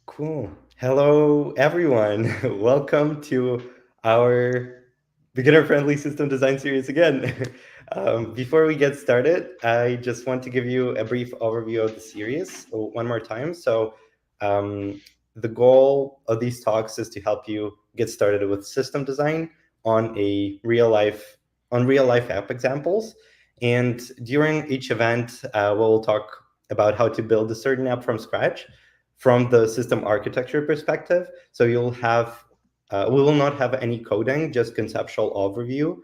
Cool. Hello, everyone. Welcome to our beginner-friendly system design series again. Before we get started, I just want to give you a brief overview of the series one more time. Um, the goal of these talks is to help you get started with system design on real life app examples. And during each event, we'll talk about how to build a certain app from scratch from the system architecture perspective. So we will not have any coding, just conceptual overview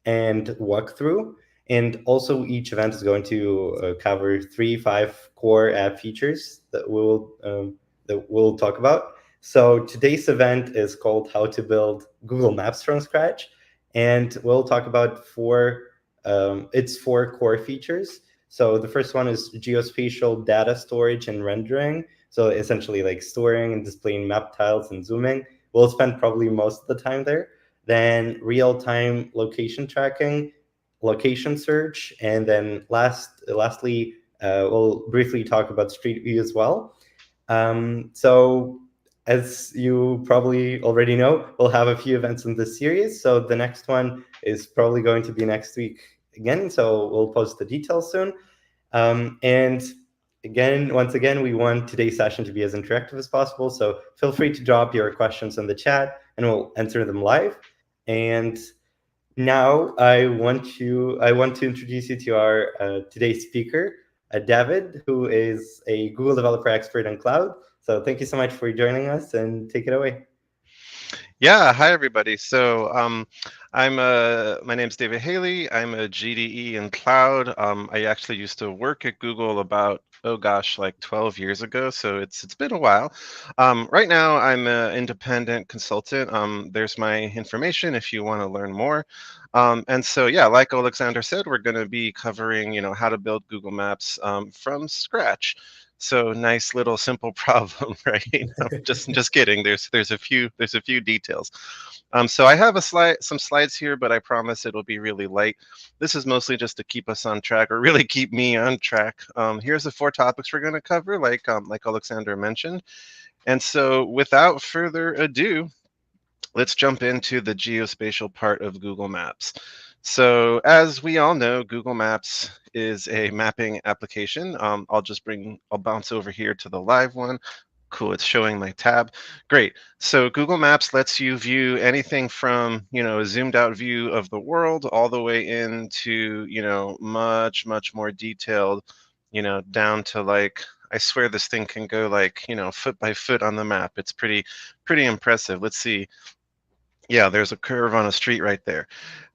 and walkthrough. And also each event is going to cover 5 core app features that we'll talk about. So today's event is called How to Build Google Maps from Scratch. And we'll talk about its 4 core features. So the first one is geospatial data storage and rendering. So essentially like storing and displaying map tiles and zooming. We'll spend probably most of the time there. Then real-time location tracking, location search, and then lastly, we'll briefly talk about Street View as well. So as you probably already know, we'll have a few events in this series. So the next one is probably going to be next week again. So we'll post the details soon. And once again, we want today's session to be as interactive as possible. So feel free to drop your questions in the chat and we'll answer them live. And now I want to introduce you to our today's speaker, David, who is a Google developer expert on cloud. So thank you so much for joining us and take it away. Yeah, hi everybody. My name's David Haley. I'm a GDE in cloud. I actually used to work at Google about, oh gosh, like 12 years ago. So it's been a while. Right now I'm an independent consultant. There's my information if you want to learn more. And so yeah, like Alexander said, we're going to be covering, how to build Google Maps from scratch. So nice little simple problem, right? Just kidding. There's a few details. So I have some slides here, but I promise it'll be really light. This is mostly just to keep us on track, or really keep me on track. Here's the 4 topics we're going to cover, like Alexander mentioned. And so without further ado, let's jump into the geospatial part of Google Maps. So as we all know, Google Maps is a mapping application. I'll bounce over here to the live one. Cool, it's showing my tab. Great. So Google Maps lets you view anything from, a zoomed out view of the world all the way into, much, much more detailed, down to like, I swear this thing can go like, foot by foot on the map. It's pretty impressive. Let's see. Yeah, there's a curve on a street right there.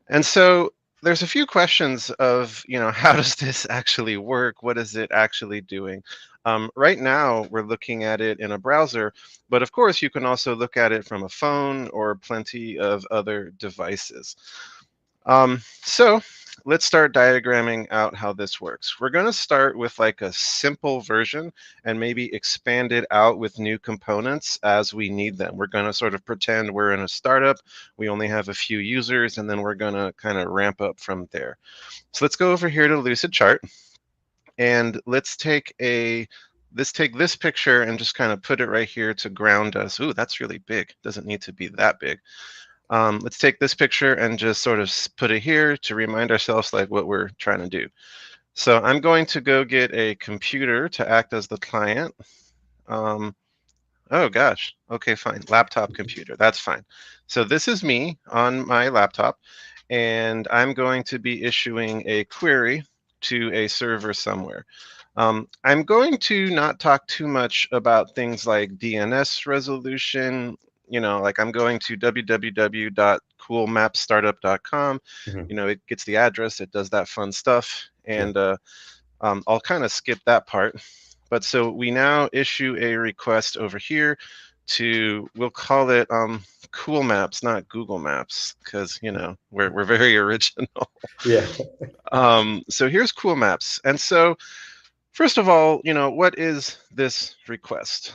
And so there's a few questions of, how does this actually work? What is it actually doing? Right now, we're looking at it in a browser, but of course, you can also look at it from a phone or plenty of other devices. So let's start diagramming out how this works. We're going to start with like a simple version and maybe expand it out with new components as we need them. We're going to sort of pretend we're in a startup. We only have a few users, and then we're going to kind of ramp up from there. So let's go over here to Lucid Chart, and let's take this picture and just kind of put it right here to ground us. Ooh, that's really big. Doesn't need to be that big. Let's take this picture and just sort of put it here to remind ourselves like what we're trying to do. So I'm going to go get a computer to act as the client. Um, oh gosh, okay, fine, laptop computer, that's fine. So this is me on my laptop, and I'm going to be issuing a query to a server somewhere. I'm going to not talk too much about things like DNS resolution. Like I'm going to www.coolmapstartup.com. Mhm. It gets the address, it does that fun stuff, Yeah. and I'll kind of skip that part. But so we now issue a request over here we'll call it Cool Maps, not Google Maps, because we're very original. Yeah. So here's Cool Maps, and so first of all, what is this request?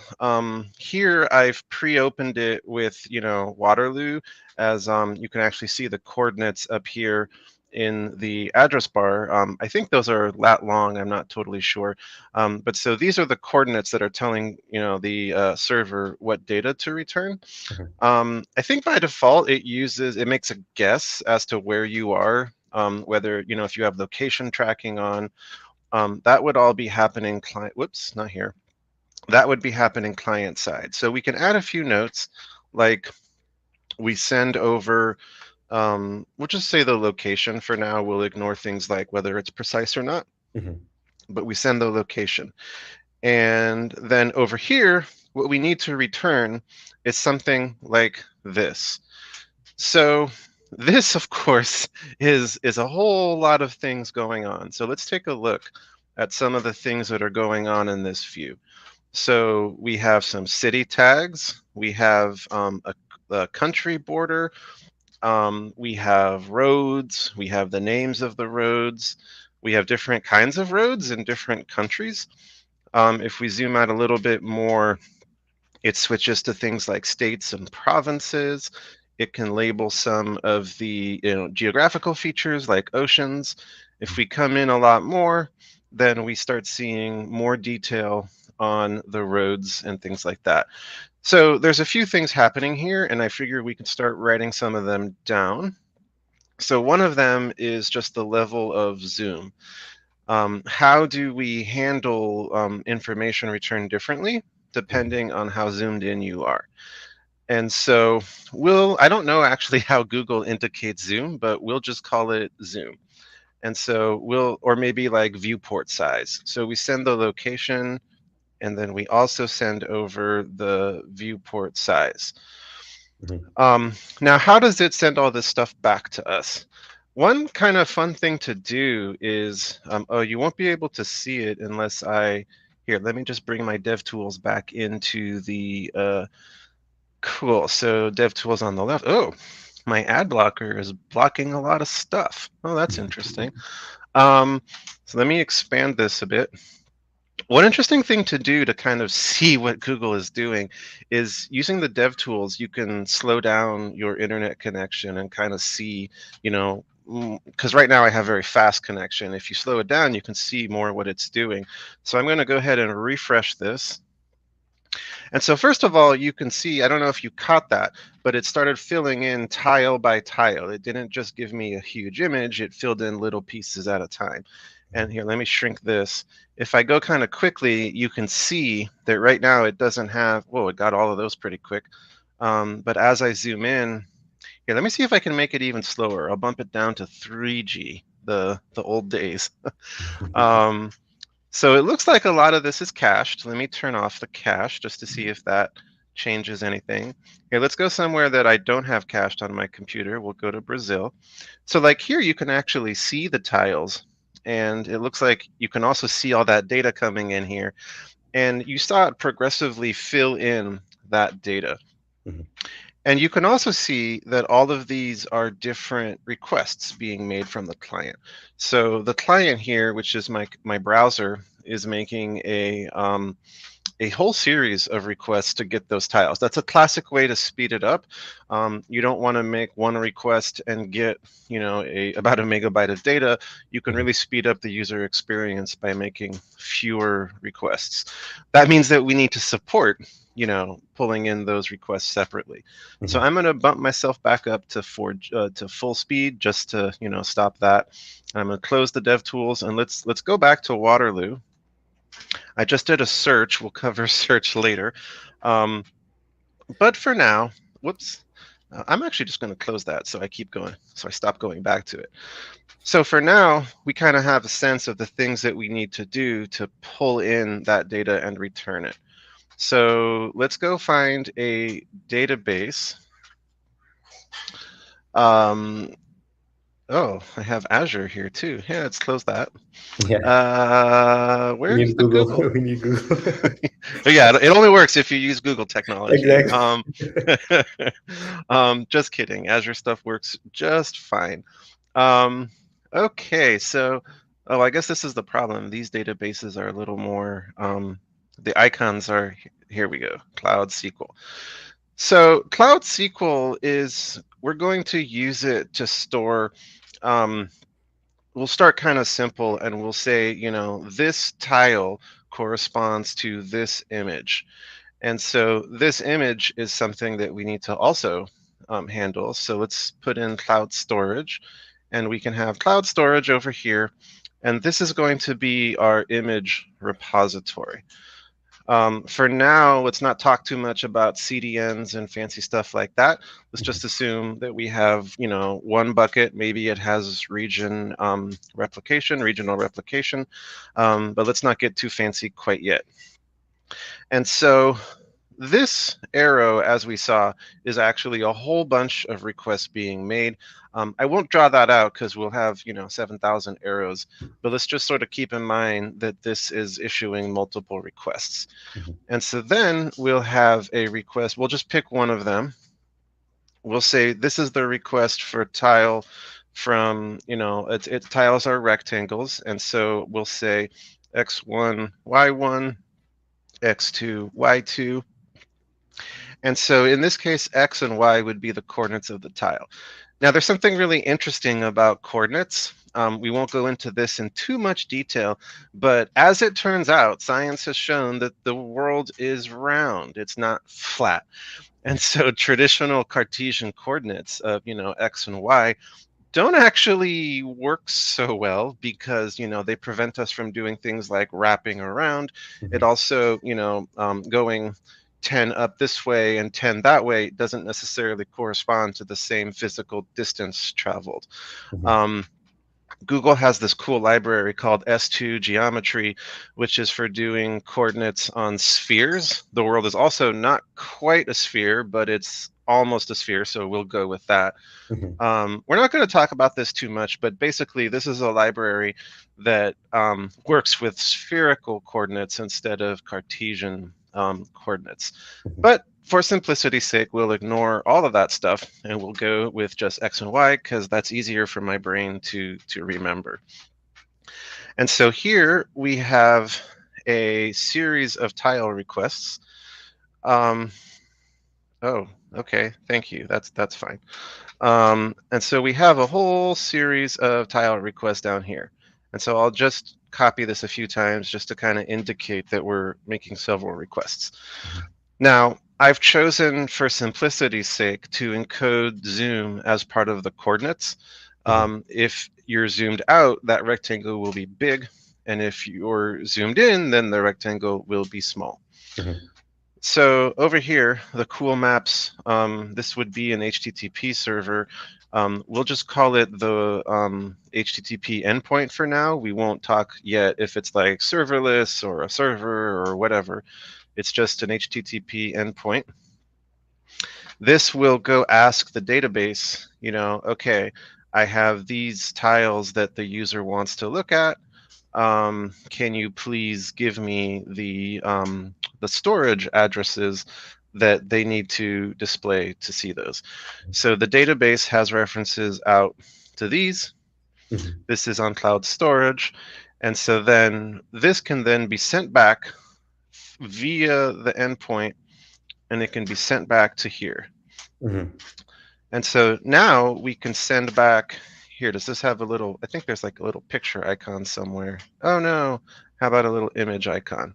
Here I've pre-opened it with, Waterloo, as you can actually see the coordinates up here in the address bar. I think those are lat long. I'm not totally sure. But so these are the coordinates that are telling the server what data to return. Mhm. I think by default it makes a guess as to where you are, whether if you have location tracking on. That would all be happening client. Whoops, not here. That would be happening client side. So we can add a few notes, like we send over. We'll just say the location for now. We'll ignore things like whether it's precise or not, Mhm. but we send the location. And then over here, what we need to return is something like this. So this, of course, is a whole lot of things going on. So let's take a look at some of the things that are going on in this view. So we have some city tags. We have a country border. We have roads. We have the names of the roads. We have different kinds of roads in different countries. If we zoom out a little bit more, it switches to things like states and provinces. It can label some of the geographical features like oceans. If we come in a lot more, then we start seeing more detail on the roads and things like that. So there's a few things happening here, and I figure we can start writing some of them down. So one of them is just the level of zoom. How do we handle information returned differently Mhm. depending on how zoomed in you are? And so I don't know actually how Google indicates zoom, but we'll just call it zoom. And so or maybe like viewport size. So we send the location and then we also send over the viewport size. Mhm. Um, Now, how does it send all this stuff back to us? One kind of fun thing to do is, oh, you won't be able to see it unless here, let me just bring my DevTools back into the, cool. So DevTools on the left. Oh, my ad blocker is blocking a lot of stuff. Oh, that's interesting. Um, so let me expand this a bit. One interesting thing to do to kind of see what Google is doing is using the dev tools, you can slow down your internet connection and kind of see, because right now I have very fast connection. If you slow it down, you can see more what it's doing. So I'm going to go ahead and refresh this. And so first of all, you can see, I don't know if you caught that, but it started filling in tile by tile. It didn't just give me a huge image, it filled in little pieces at a time. And here, let me shrink this. If I go kind of quickly, you can see that right now it doesn't have, whoa, it got all of those pretty quick. But as I zoom in, here, let me see if I can make it even slower. I'll bump it down to 3G, the old days. Um, so it looks like a lot of this is cached. Let me turn off the cache just to see if that changes anything. Okay, let's go somewhere that I don't have cached on my computer. We'll go to Brazil. So like here, you can actually see the tiles. And it looks like you can also see all that data coming in here. And you saw it progressively fill in that data. Mhm. And you can also see that all of these are different requests being made from the client. So the client here, which is my browser, is making a whole series of requests to get those tiles. That's a classic way to speed it up. You don't want to make one request and get, about a megabyte of data. You can Mhm. really speed up the user experience by making fewer requests. That means that we need to support, pulling in those requests separately. So Mhm. I'm going to bump myself back up to full speed just to, stop that. I'm going to close the dev tools and let's go back to Waterloo. I just did a search. We'll cover search later. Um, but for now, whoops, I'm actually just going to close that so I keep going, so I stop going back to it. So for now, we kind of have a sense of the things that we need to do to pull in that data and return it. So let's go find a database. Um, oh, I have Azure here too. Yeah, let's close that. Yeah, we Where's need the Google. Google? We need Google. Yeah, it only works if you use Google technology. Exactly. Just kidding. Azure stuff works just fine. Um, okay, so I guess this is the problem. These databases are a little more. The icons are here. We go. Cloud SQL. So Cloud SQL is we're going to use it to store. we'll start kind of simple and we'll say, this tile corresponds to this image. And so this image is something that we need to also handle. So let's put in cloud storage, and we can have cloud storage over here. And this is going to be our image repository. For now, let's not talk too much about CDNs and fancy stuff like that. Let's just assume that we have, one bucket. Maybe it has regional replication, but let's not get too fancy quite yet. And so this arrow, as we saw, is actually a whole bunch of requests being made. I won't draw that out because we'll have 7,000 arrows, but let's just sort of keep in mind that this is issuing multiple requests. And so then we'll have a request. We'll just pick one of them. We'll say this is the request for tile from, tiles are rectangles. And so we'll say x1, y1, x2, y2. And so in this case, x and y would be the coordinates of the tile. Now, there's something really interesting about coordinates. We won't go into this in too much detail, but as it turns out, science has shown that the world is round. It's not flat. And so traditional Cartesian coordinates of, x and y don't actually work so well because they prevent us from doing things like wrapping around. It also going 10 up this way and 10 that way doesn't necessarily correspond to the same physical distance traveled. Google has this cool library called S2 Geometry, which is for doing coordinates on spheres. The world is also not quite a sphere, but it's almost a sphere, so we'll go with that. We're not going to talk about this too much, but basically this is a library that works with spherical coordinates instead of Cartesian coordinates. But for simplicity's sake, we'll ignore all of that stuff and we'll go with just x and y because that's easier for my brain to remember. And so here we have a series of tile requests. Oh, okay, thank you. That's fine. And so we have a whole series of tile requests down here. And so I'll just copy this a few times just to kind of indicate that we're making several requests. Now, I've chosen for simplicity's sake to encode zoom as part of the coordinates. If you're zoomed out, that rectangle will be big. And if you're zoomed in, then the rectangle will be small. So over here, the cool maps, this would be an HTTP server. We'll just call it the HTTP endpoint for now. We won't talk yet if it's like serverless or a server or whatever. It's just an HTTP endpoint. This will go ask the database, okay, I have these tiles that the user wants to look at. Can you please give me the storage addresses that they need to display to see those? So the database has references out to these. This is on cloud storage. And so then this can then be sent back via the endpoint, and it can be sent back to here. And so now we can send back here. Does this have a little, I think there's like a little picture icon somewhere. Oh no, how about a little image icon?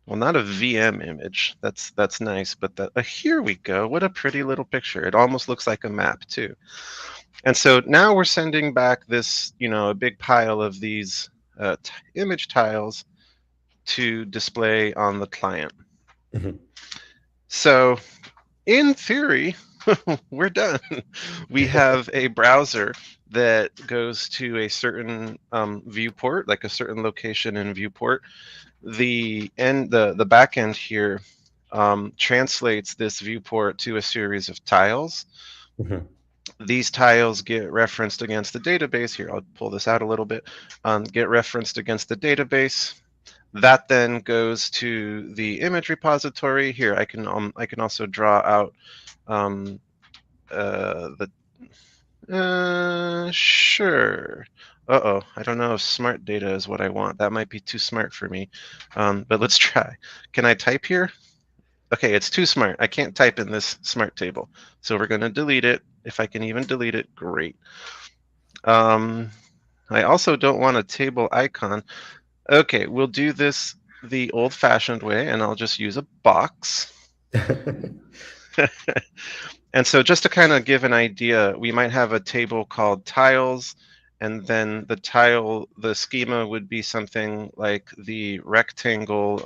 Well, not a VM image. That's nice, but here we go. What a pretty little picture. It almost looks like a map too. And so now we're sending back this, a big pile of these image tiles to display on the client. So in theory, we're done. We have a browser that goes to a certain viewport, like a certain location in viewport. The back end here translates this viewport to a series of tiles. These tiles get referenced against the database. Here, I'll pull this out a little bit. Get referenced against the database. That then goes to the image repository. Here, I can also draw out sure. I don't know if smart data is what I want. That might be too smart for me. But let's try. Can I type here? Okay, it's too smart. I can't type in this smart table. So we're going to delete it. If I can even delete it, great. I also don't want a table icon. Okay, we'll do this the old-fashioned way, and I'll just use a box. And so just to kind of give an idea, we might have a table called tiles, and then the schema would be something like the rectangle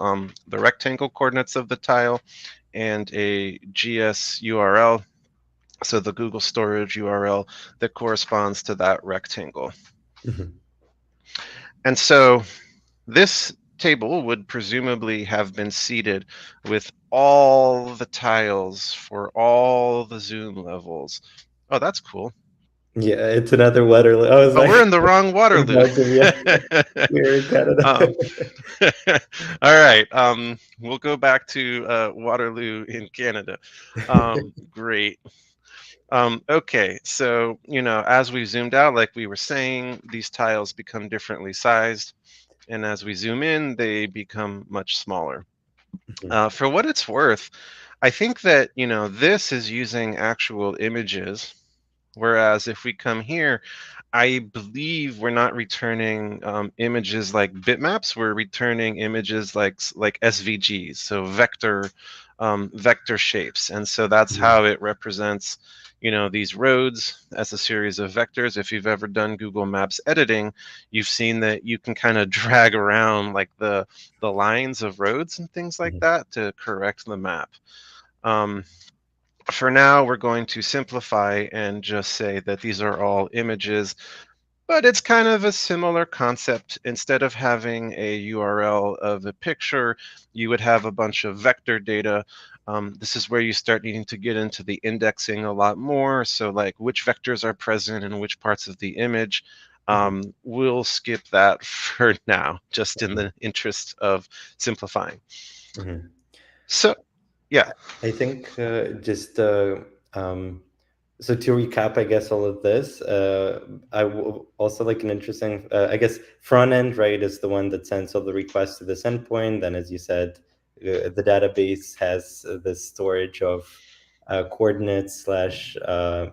coordinates of the tile and a GS URL, so the Google storage URL that corresponds to that rectangle. Mhm. And so this table would presumably have been seeded with all the tiles for all the zoom levels. Oh, that's cool. Yeah, it's another Waterloo. I was Oh, we're like, in the wrong in Waterloo. Belgium, yeah, we're in Canada. um, all right. We'll go back to Waterloo in Canada. Great. Okay, so as we zoomed out, like we were saying, these tiles become differently sized, and as we zoom in, they become much smaller. Mhm, For what it's worth, I think that this is using actual images, whereas if we come here, I believe we're not returning images like bitmaps. We're returning images like SVGs, so vector shapes, and so that's mhm, how it represents these roads as a series of vectors. If you've ever done Google Maps editing, you've seen that you can kind of drag around like the lines of roads and things like mhm, that to correct the map. Um, for now, we're going to simplify and just say that these are all images, but it's kind of a similar concept. Instead of having a URL of a picture, you would have a bunch of vector data. This is where you start needing to get into the indexing a lot more. So, like which vectors are present in which parts of the image. mhm, We'll skip that for now, just in the interest of simplifying. mhm. So, yeah. I think just um, so to recap, I guess all of this, also like an interesting, I guess front end, right, is the one that sends all the requests to this endpoint. Then, as you said, the database has the storage of coordinates slash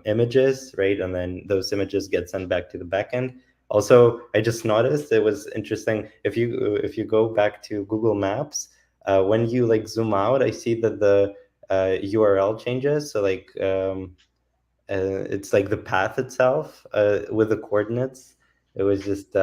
images, right, and then those images get sent back to the backend. Also, I just noticed it was interesting if you go back to Google Maps, when you like zoom out, I see that the URL changes. So like it's like the path itself with the coordinates. It was just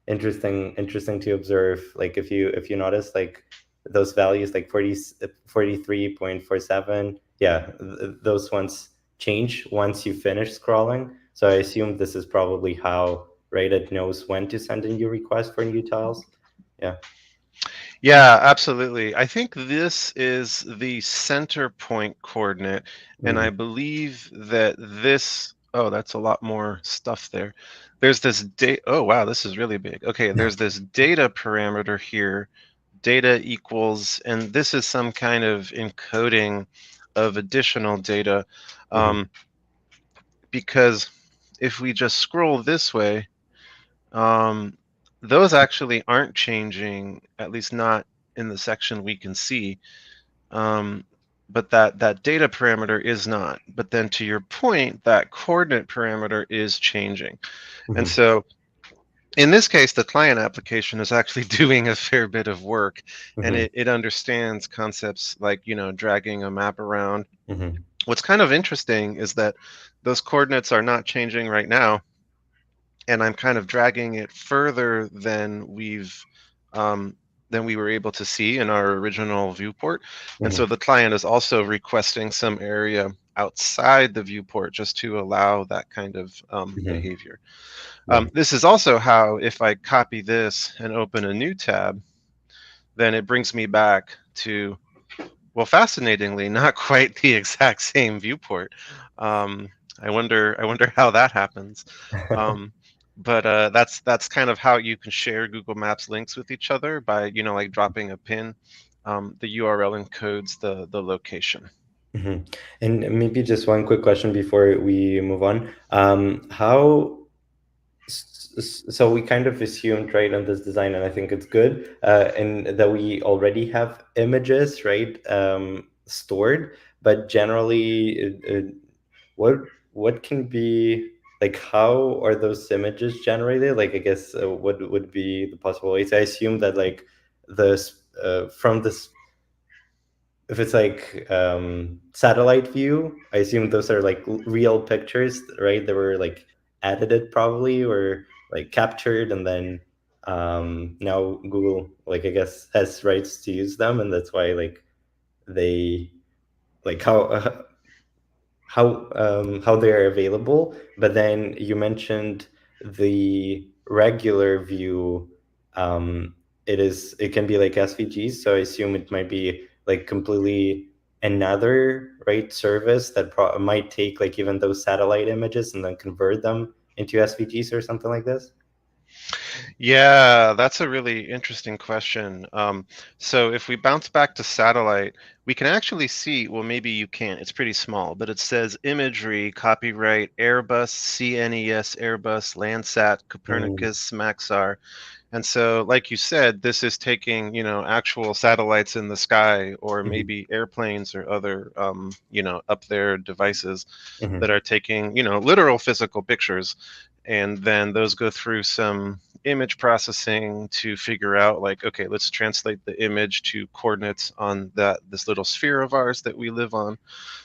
interesting to observe. Like if you notice like those values like 43.47, yeah, those ones change once you finish scrolling. So I assume this is probably how, right, it knows when to send a new request for new tiles. Yeah. Yeah, absolutely. I think this is the center point coordinate, and I Mm-hmm. believe that oh, that's a lot more stuff there. There's this data, oh wow, this is really big. Okay, there's this data parameter here, data equals, and this is some kind of encoding of additional data, Mm-hmm. um, because if we just scroll this way, um, those actually aren't changing, at least not in the section we can see. Um, but that data parameter is not. But then to your point, that coordinate parameter is changing. And Mm-hmm. so in this case, the client application is actually doing a fair bit of work, and Mm-hmm. it understands concepts like, dragging a map around. Mm-hmm. What's kind of interesting is that those coordinates are not changing right now, and I'm kind of dragging it further um, than we were able to see in our original viewport. And so Mm-hmm. the client is also requesting some area outside the viewport just to allow that kind of Mm-hmm. behavior. Yeah. This is also how, if I copy this and open a new tab, then it brings me back to, well, fascinatingly, not quite the exact same viewport. Um, I wonder how that happens. Um, but that's kind of how you can share Google Maps links with each other by like dropping a pin. The URL encodes the location. Mhm. And maybe just one quick question before we move on. So we kind of assumed, right, on this design, and I think it's good, and that we already have images, right, stored, but generally, what what can be? like how are those images generated? Like I guess what would be the possible ways? I assume that like from this, if it's like satellite view, I assume those are like real pictures, right? They were like edited probably or like captured, and then now Google, like I guess, has rights to use them, and that's why like they like how they are available. But then you mentioned the regular view. Um, it can be like SVGs, so I assume it might be like completely another right service that might take like even those satellite images and then convert them into SVGs or something like this. Yeah, that's a really interesting question. So if we bounce back to satellite, we can actually see, well, maybe you can't, it's pretty small, but it says imagery, copyright, Airbus, CNES, Airbus, Landsat, Mm, Copernicus, Maxar. And so, like you said, this is taking, actual satellites in the sky or mhm, maybe airplanes or other, up there devices mhm, that are taking, literal physical pictures. And then those go through some image processing to figure out like, okay, let's translate the image to coordinates on this little sphere of ours that we live on.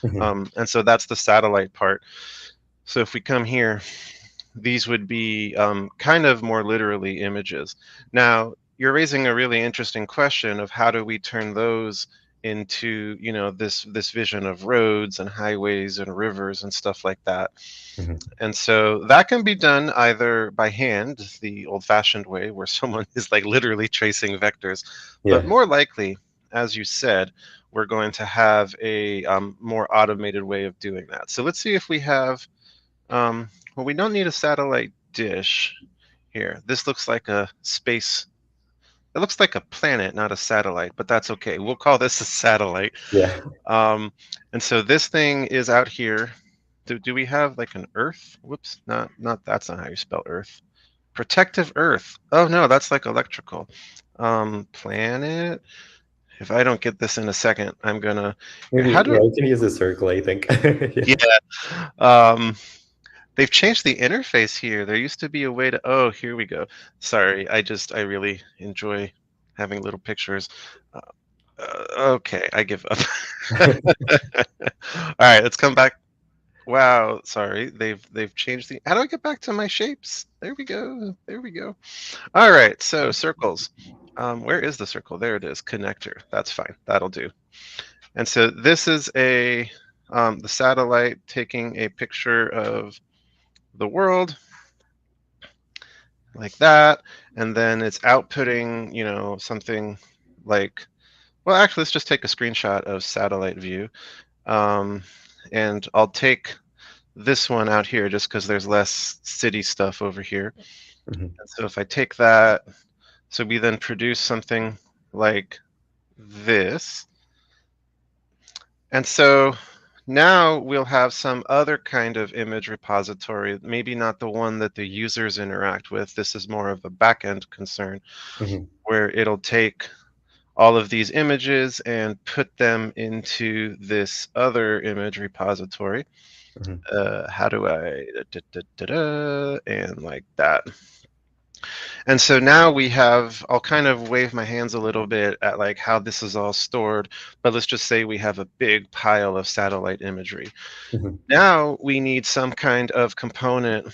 mhm, And so that's the satellite part. So if we come here, these would be kind of more literally images. Now, you're raising a really interesting question of how do we turn those into, this vision of roads and highways and rivers and stuff like that. mhm. And so that can be done either by hand, the old-fashioned way, where someone is like literally tracing vectors, but Yeah, more likely, as you said, we're going to have a more automated way of doing that. So let's see if we have well, we don't need a satellite dish here. This looks like a space. It looks like a planet, not a satellite, but that's okay. We'll call this a satellite. yeah, Um, and so this thing is out here. Do we have like an Earth? Whoops, not that's not how you spell Earth. Protective Earth. Oh no, that's like electrical. Planet. If I don't get this in a second, I'm gonna. Here, maybe how yeah. do? You can use a circle, I think. Yeah, Yeah. Um, They've changed the interface here. There used to be a way to, oh, here we go. Sorry, I really enjoy having little pictures. Uh, okay, I give up. All right, let's come back. Wow, sorry. They've changed the, how do I get back to my shapes? There we go. There we go. All right, so circles. Where is the circle? There it is. Connector. That's fine. That'll do. And so this is the satellite taking a picture of the world like that, and then it's outputting, something like, well, actually, let's just take a screenshot of satellite view, um, and I'll take this one out here just because there's less city stuff over here. mhm, And so if I take that, so we then produce something like this, and so now we'll have some other kind of image repository, maybe not the one that the users interact with. This is more of a backend concern mhm, where it'll take all of these images and put them into this other image repository. mhm, How do I, and like that. And so now we have, I'll kind of wave my hands a little bit at like how this is all stored, but let's just say we have a big pile of satellite imagery. mhm, Now we need some kind of component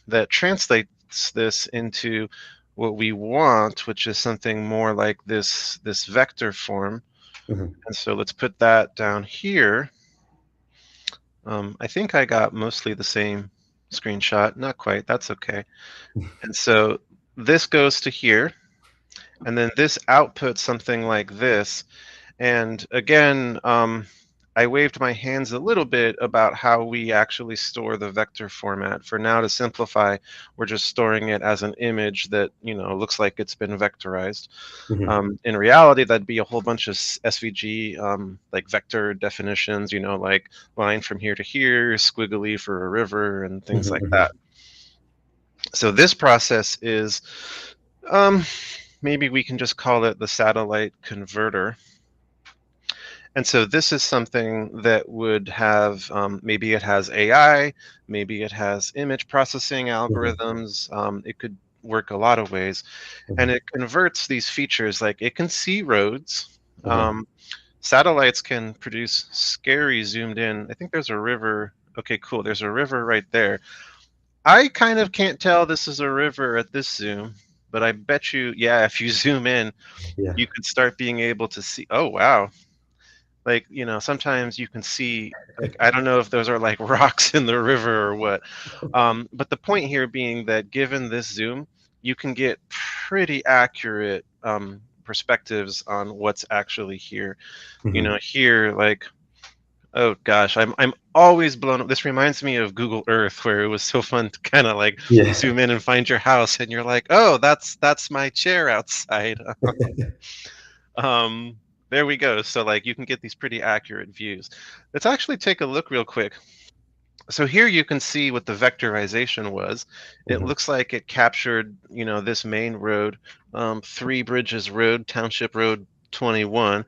that translates this into what we want, which is something more like this vector form. mhm. And so let's put that down here. I think I got mostly the same screenshot. Not quite. That's okay. And so this goes to here, and then this outputs something like this. And again, I waved my hands a little bit about how we actually store the vector format. For now, to simplify, we're just storing it as an image that looks like it's been vectorized. Mhm, In reality, that'd be a whole bunch of SVG, like vector definitions, like line from here to here, squiggly for a river, and things mhm, like mhm, that. So this process is, um, maybe we can just call it the satellite converter. And so this is something that would have maybe it has AI, maybe it has image processing Mhm. algorithms. It could work a lot of ways, and Mhm. it converts these features. Like it can see roads. Mhm. Satellites can produce scary zoomed in. I think there's a river. Okay, cool. There's a river right there. I kind of can't tell this is a river at this zoom, but I bet you, yeah, if you zoom in, Yeah. you could start being able to see. Oh, wow. Like, sometimes you can see, like, I don't know if those are like rocks in the river or what. But the point here being that given this zoom, you can get pretty accurate perspectives on what's actually here. Mhm. Here, like, oh gosh, I'm always blown up. This reminds me of Google Earth, where it was so fun to kind of like Yeah. zoom in and find your house, and you're like, oh, that's my chair outside. um, there we go. So like you can get these pretty accurate views. Let's actually take a look real quick. So here you can see what the vectorization was. It Mhm. looks like it captured, this main road, Three Bridges Road, Township Road 21.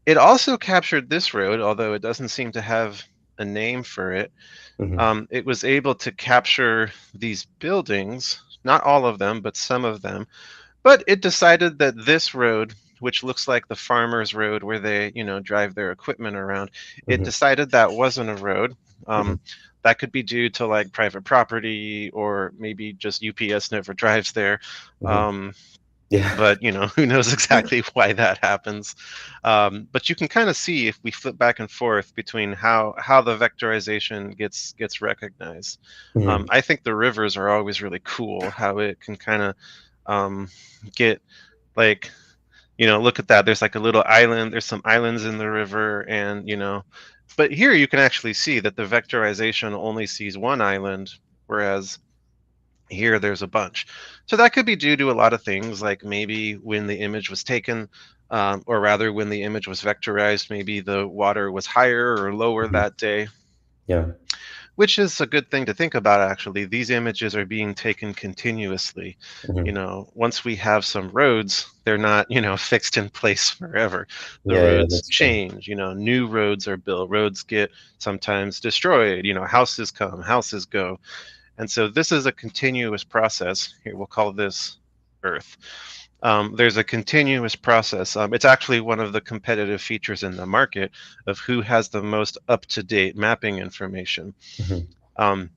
It also captured this road, although it doesn't seem to have a name for it. Mhm. It was able to capture these buildings, not all of them, but some of them. But it decided that this road, which looks like the farmer's road where they, drive their equipment around, it Mhm. decided that wasn't a road. Mhm. Um, that could be due to like private property or maybe just UPS never drives there. Mhm. Um, Yeah. but who knows exactly why that happens. But you can kind of see if we flip back and forth between how the vectorization gets recognized. Mhm. I think the rivers are always really cool, how it can kind of um, get like, look at that, there's like a little island, there's some islands in the river, and but here you can actually see that the vectorization only sees one island, whereas here there's a bunch. So that could be due to a lot of things, like maybe when the image was taken, or rather when the image was vectorized, maybe the water was higher or lower Mhm. that day, Yeah. which is a good thing to think about. Actually, these images are being taken continuously. Mhm. Once we have some roads, they're not fixed in place forever. The Yeah, yeah, roads that's true. change. New roads are built, roads get sometimes destroyed, houses come, houses go. And so this is a continuous process. Here, we'll call this Earth. There's a continuous process. It's actually one of the competitive features in the market of who has the most up-to-date mapping information. Mhm. Um,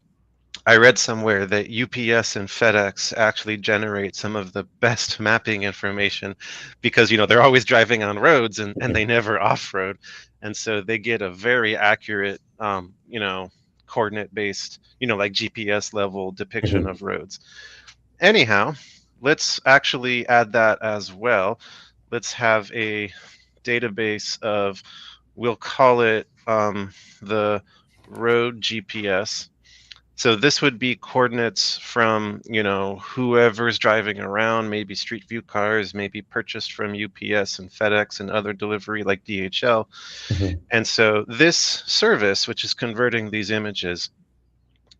I read somewhere that UPS and FedEx actually generate some of the best mapping information because they're always driving on roads, and they Mhm. never off-road, and so they get a very accurate coordinate based, like GPS level depiction Mhm. of roads. Anyhow, let's actually add that as well. Let's have a database of, we'll call it the road GPS. So this would be coordinates from, whoever's driving around, maybe street view cars, maybe purchased from UPS and FedEx and other delivery like DHL. Mhm. And so this service, which is converting these images,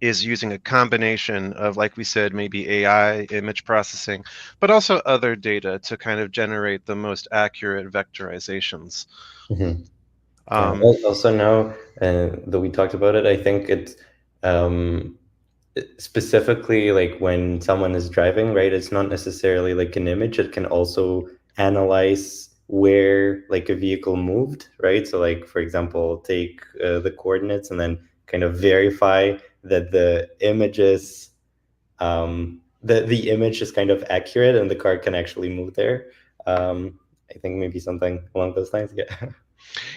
is using a combination of, like we said, maybe AI, image processing, but also other data to kind of generate the most accurate vectorizations. Mhm. Yeah. Um, Also now that we talked about it, I think it's um, specifically like when someone is driving, right? It's not necessarily like an image. It can also analyze where like a vehicle moved, right? So like for example, take the coordinates and then kind of verify that the image is kind of accurate and the car can actually move there. I think maybe something along those lines. Yeah.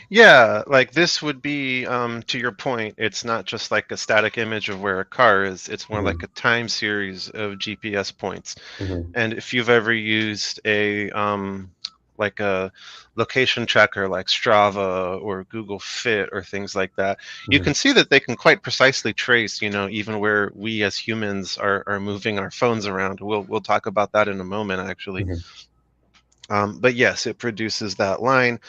Yeah, like this would be, to your point, it's not just like a static image of where a car is, it's more like Mhm. a time series of GPS points. Mhm. And if you've ever used like a location tracker like Strava or Google Fit or things like that, you Mhm. can see that they can quite precisely trace, even where we as humans are moving our phones around. We'll talk about that in a moment, actually. Mhm. But yes, it produces that line,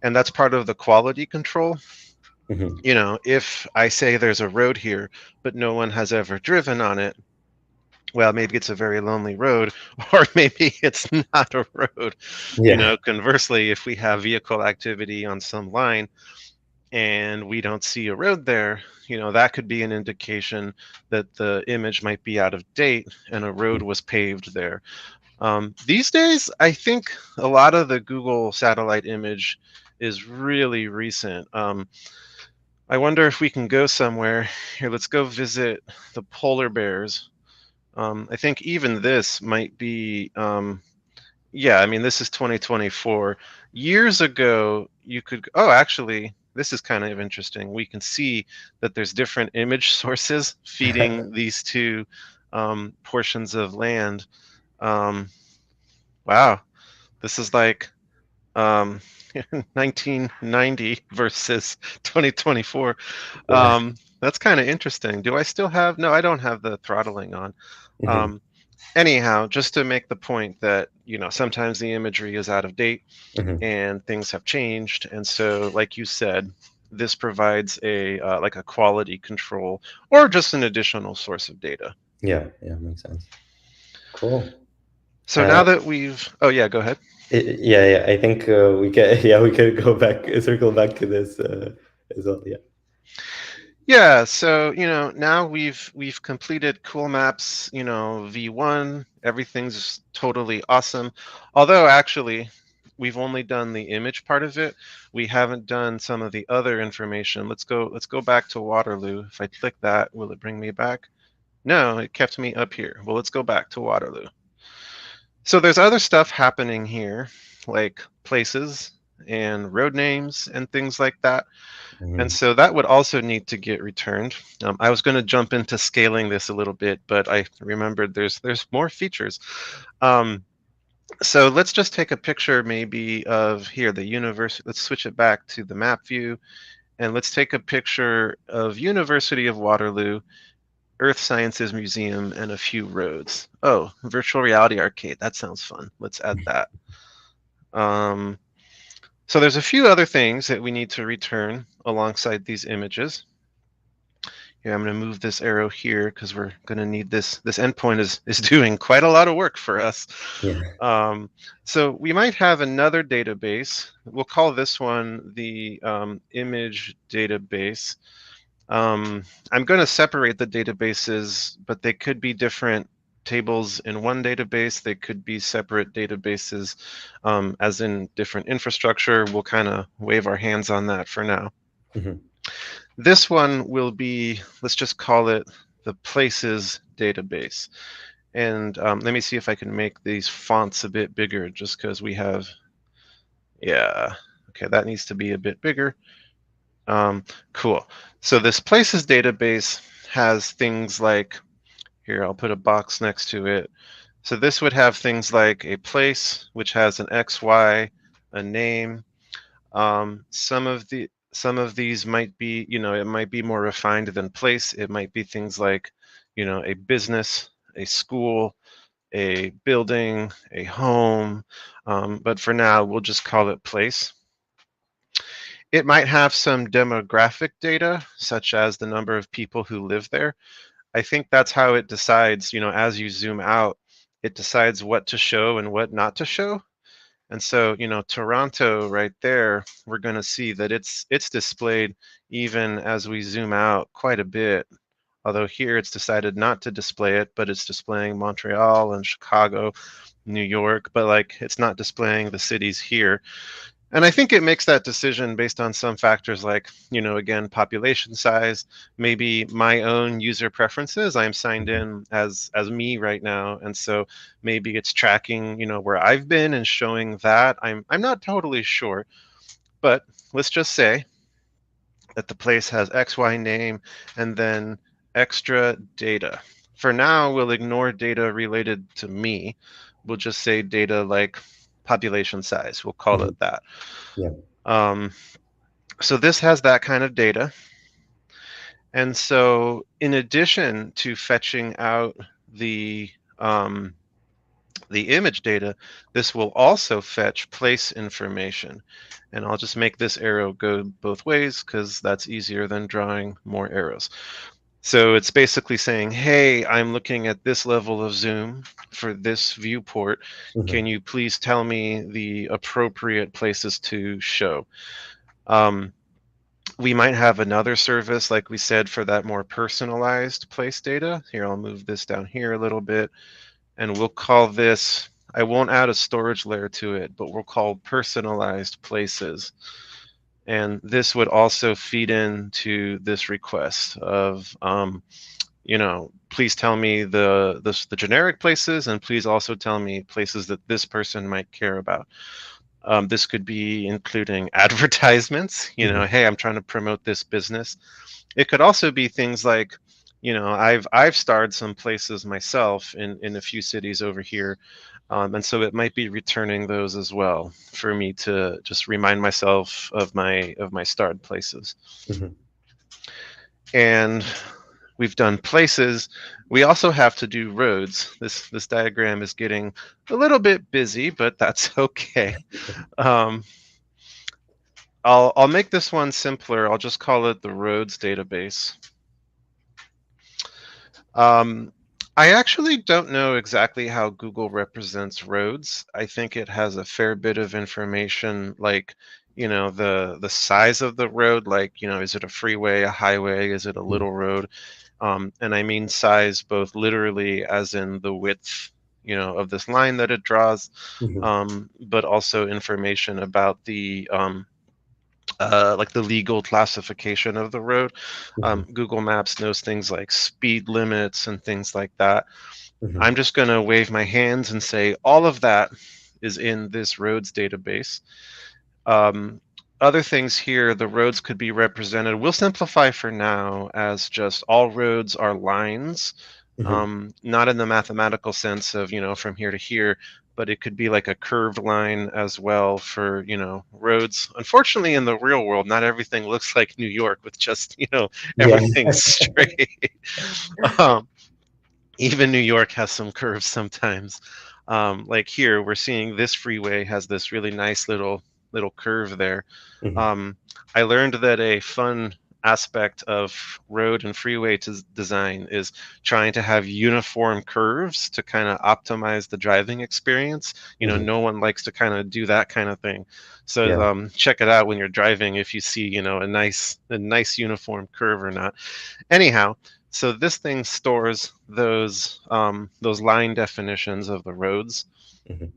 and that's part of the quality control. Mhm. If I say there's a road here, but no one has ever driven on it, well, maybe it's a very lonely road, or maybe it's not a road. Yeah. Conversely, if we have vehicle activity on some line and we don't see a road there, that could be an indication that the image might be out of date and a road was paved there. These days, I think a lot of the Google satellite image is really recent. I wonder if we can go somewhere. Here, let's go visit the polar bears. I think even this might be, yeah, I mean, this is 2024. Years ago, you could, oh, actually, this is kind of interesting. We can see that there's different image sources feeding these two portions of land. Um, wow, this is like um, 1990 versus 2024. Yeah. That's kind of interesting. Do I still have, no, I don't have the throttling on. Hmm. Um, Anyhow, just to make the point that, sometimes the imagery is out of date Hmm. and things have changed. And so, like you said, this provides a like a quality control or just an additional source of data. Yeah. Yeah. Makes sense. Cool. So now that we've, oh yeah, go ahead. Yeah, yeah. I think we can. Yeah, we could go back, circle back to this as well. Yeah. Yeah, so now we've completed Cool Maps, V1. Everything's totally awesome. Although actually, we've only done the image part of it. We haven't done some of the other information. Let's go back to Waterloo. If I click that, will it bring me back? No, it kept me up here. Well, let's go back to Waterloo. So there's other stuff happening here, like places and road names and things like that. And Hmm. so that would also need to get returned. I was going to jump into scaling this a little bit, but I remembered there's more features. Um, so let's just take a picture maybe of here, the university. Let's switch it back to the map view, and let's take a picture of University of Waterloo, Earth Sciences Museum, and a few roads. Oh, virtual reality arcade. That sounds fun. Let's add that. Um, so there's a few other things that we need to return alongside these images. Here, I'm going to move this arrow here because we're going to need this. This endpoint is doing quite a lot of work for us. Yeah. So we might have another database. We'll call this one the image database. I'm going to separate the databases, but they could be different tables in one database. They could be separate databases, as in different infrastructure. We'll kind of wave our hands on that for now. Hmm. This one will be, let's just call it the places database. And let me see if I can make these fonts a bit bigger just because we have, yeah, okay, that needs to be a bit bigger. Cool. So this places database has things like, here, I'll put a box next to it. So this would have things like a place, which has an XY, a name. Some of these might be, it might be more refined than place. It might be things like, a business, a school, a building, a home. But for now, we'll just call it place. It might have some demographic data, such as the number of people who live there. I think that's how it decides, as you zoom out, it decides what to show and what not to show. And so, Toronto right there, we're going to see that it's displayed even as we zoom out quite a bit. Although here it's decided not to display it, but it's displaying Montreal and Chicago, New York, but like it's not displaying the cities here. And I think it makes that decision based on some factors like, again, population size, maybe my own user preferences. I'm signed Hmm. in as me right now. And so maybe it's tracking, where I've been and showing that. I'm not totally sure, but let's just say that the place has XY name and then extra data. For now, we'll ignore data related to me. We'll just say data like population size. We'll call Hmm. it that. Yeah. Um, so this has that kind of data. And so in addition to fetching out the um, the image data, this will also fetch place information. And I'll just make this arrow go both ways because that's easier than drawing more arrows. So it's basically saying, hey, I'm looking at this level of zoom for this viewport. Can Mhm. you please tell me the appropriate places to show? Um, we might have another service, like we said, for that more personalized place data. Here, I'll move this down here a little bit, and we'll call this, I won't add a storage layer to it, but we'll call personalized places. And this would also feed into this request of, please tell me the generic places, and please also tell me places that this person might care about. This could be including advertisements, Mhm. hey, I'm trying to promote this business. It could also be things like, I've starred some places myself in a few cities over here, and so it might be returning those as well for me to just remind myself of my starred places. Mhm. And we've done places. We also have to do roads. This diagram is getting a little bit busy, but that's okay. Um, I'll make this one simpler. I'll just call it the roads database. Um, I actually don't know exactly how Google represents roads. I think it has a fair bit of information, like, the size of the road, like, is it a freeway, a highway, is it a Mhm. little road? And I mean size both literally as in the width, of this line that it draws, Mhm. but also information about the like the legal classification of the road. Mhm. Google Maps knows things like speed limits and things like that. Mhm. I'm just going to wave my hands and say all of that is in this roads database. Um, Other things here, the roads could be represented. We'll simplify for now as just all roads are lines, Mhm. not in the mathematical sense of, from here to here, but it could be like a curved line as well for, roads. Unfortunately, in the real world, not everything looks like New York with just, Yeah. everything straight. um, Even New York has some curves sometimes. Like here, we're seeing this freeway has this really nice little curve there. Mhm. um, I learned that a fun aspect of road and freeway design is trying to have uniform curves to kind of optimize the driving experience. Mhm. No one likes to kind of do that kind of thing. So Yeah. check it out when you're driving if you see, a nice uniform curve or not. Anyhow, so this thing stores those line definitions of the roads. Mhm.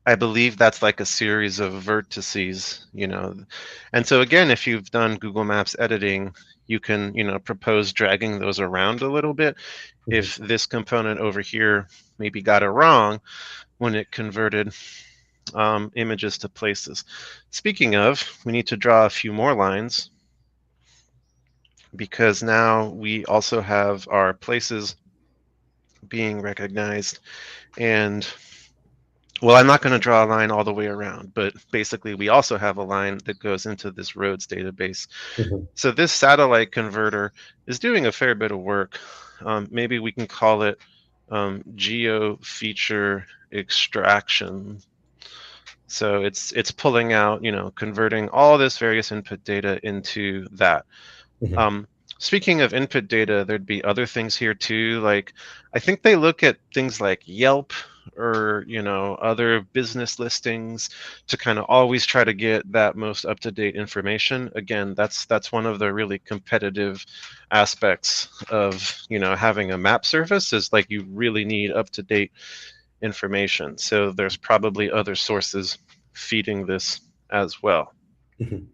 I believe that's like a series of vertices, And so again, if you've done Google Maps editing, you can, propose dragging those around a little bit. Mhm. If this component over here maybe got it wrong when it converted images to places. Speaking of, we need to draw a few more lines because now we also have our places being recognized. And well, I'm not going to draw a line all the way around, but basically we also have a line that goes into this roads database. Mhm. So this satellite converter is doing a fair bit of work. Maybe we can call it geo feature extraction. So it's pulling out, converting all this various input data into that. Mhm. Um, Speaking of input data, there'd be other things here too. Like, I think they look at things like Yelp or, other business listings to kind of always try to get that most up-to-date information. Again, that's one of the really competitive aspects of, having a map service is like you really need up-to-date information. So there's probably other sources feeding this as well. Mhm.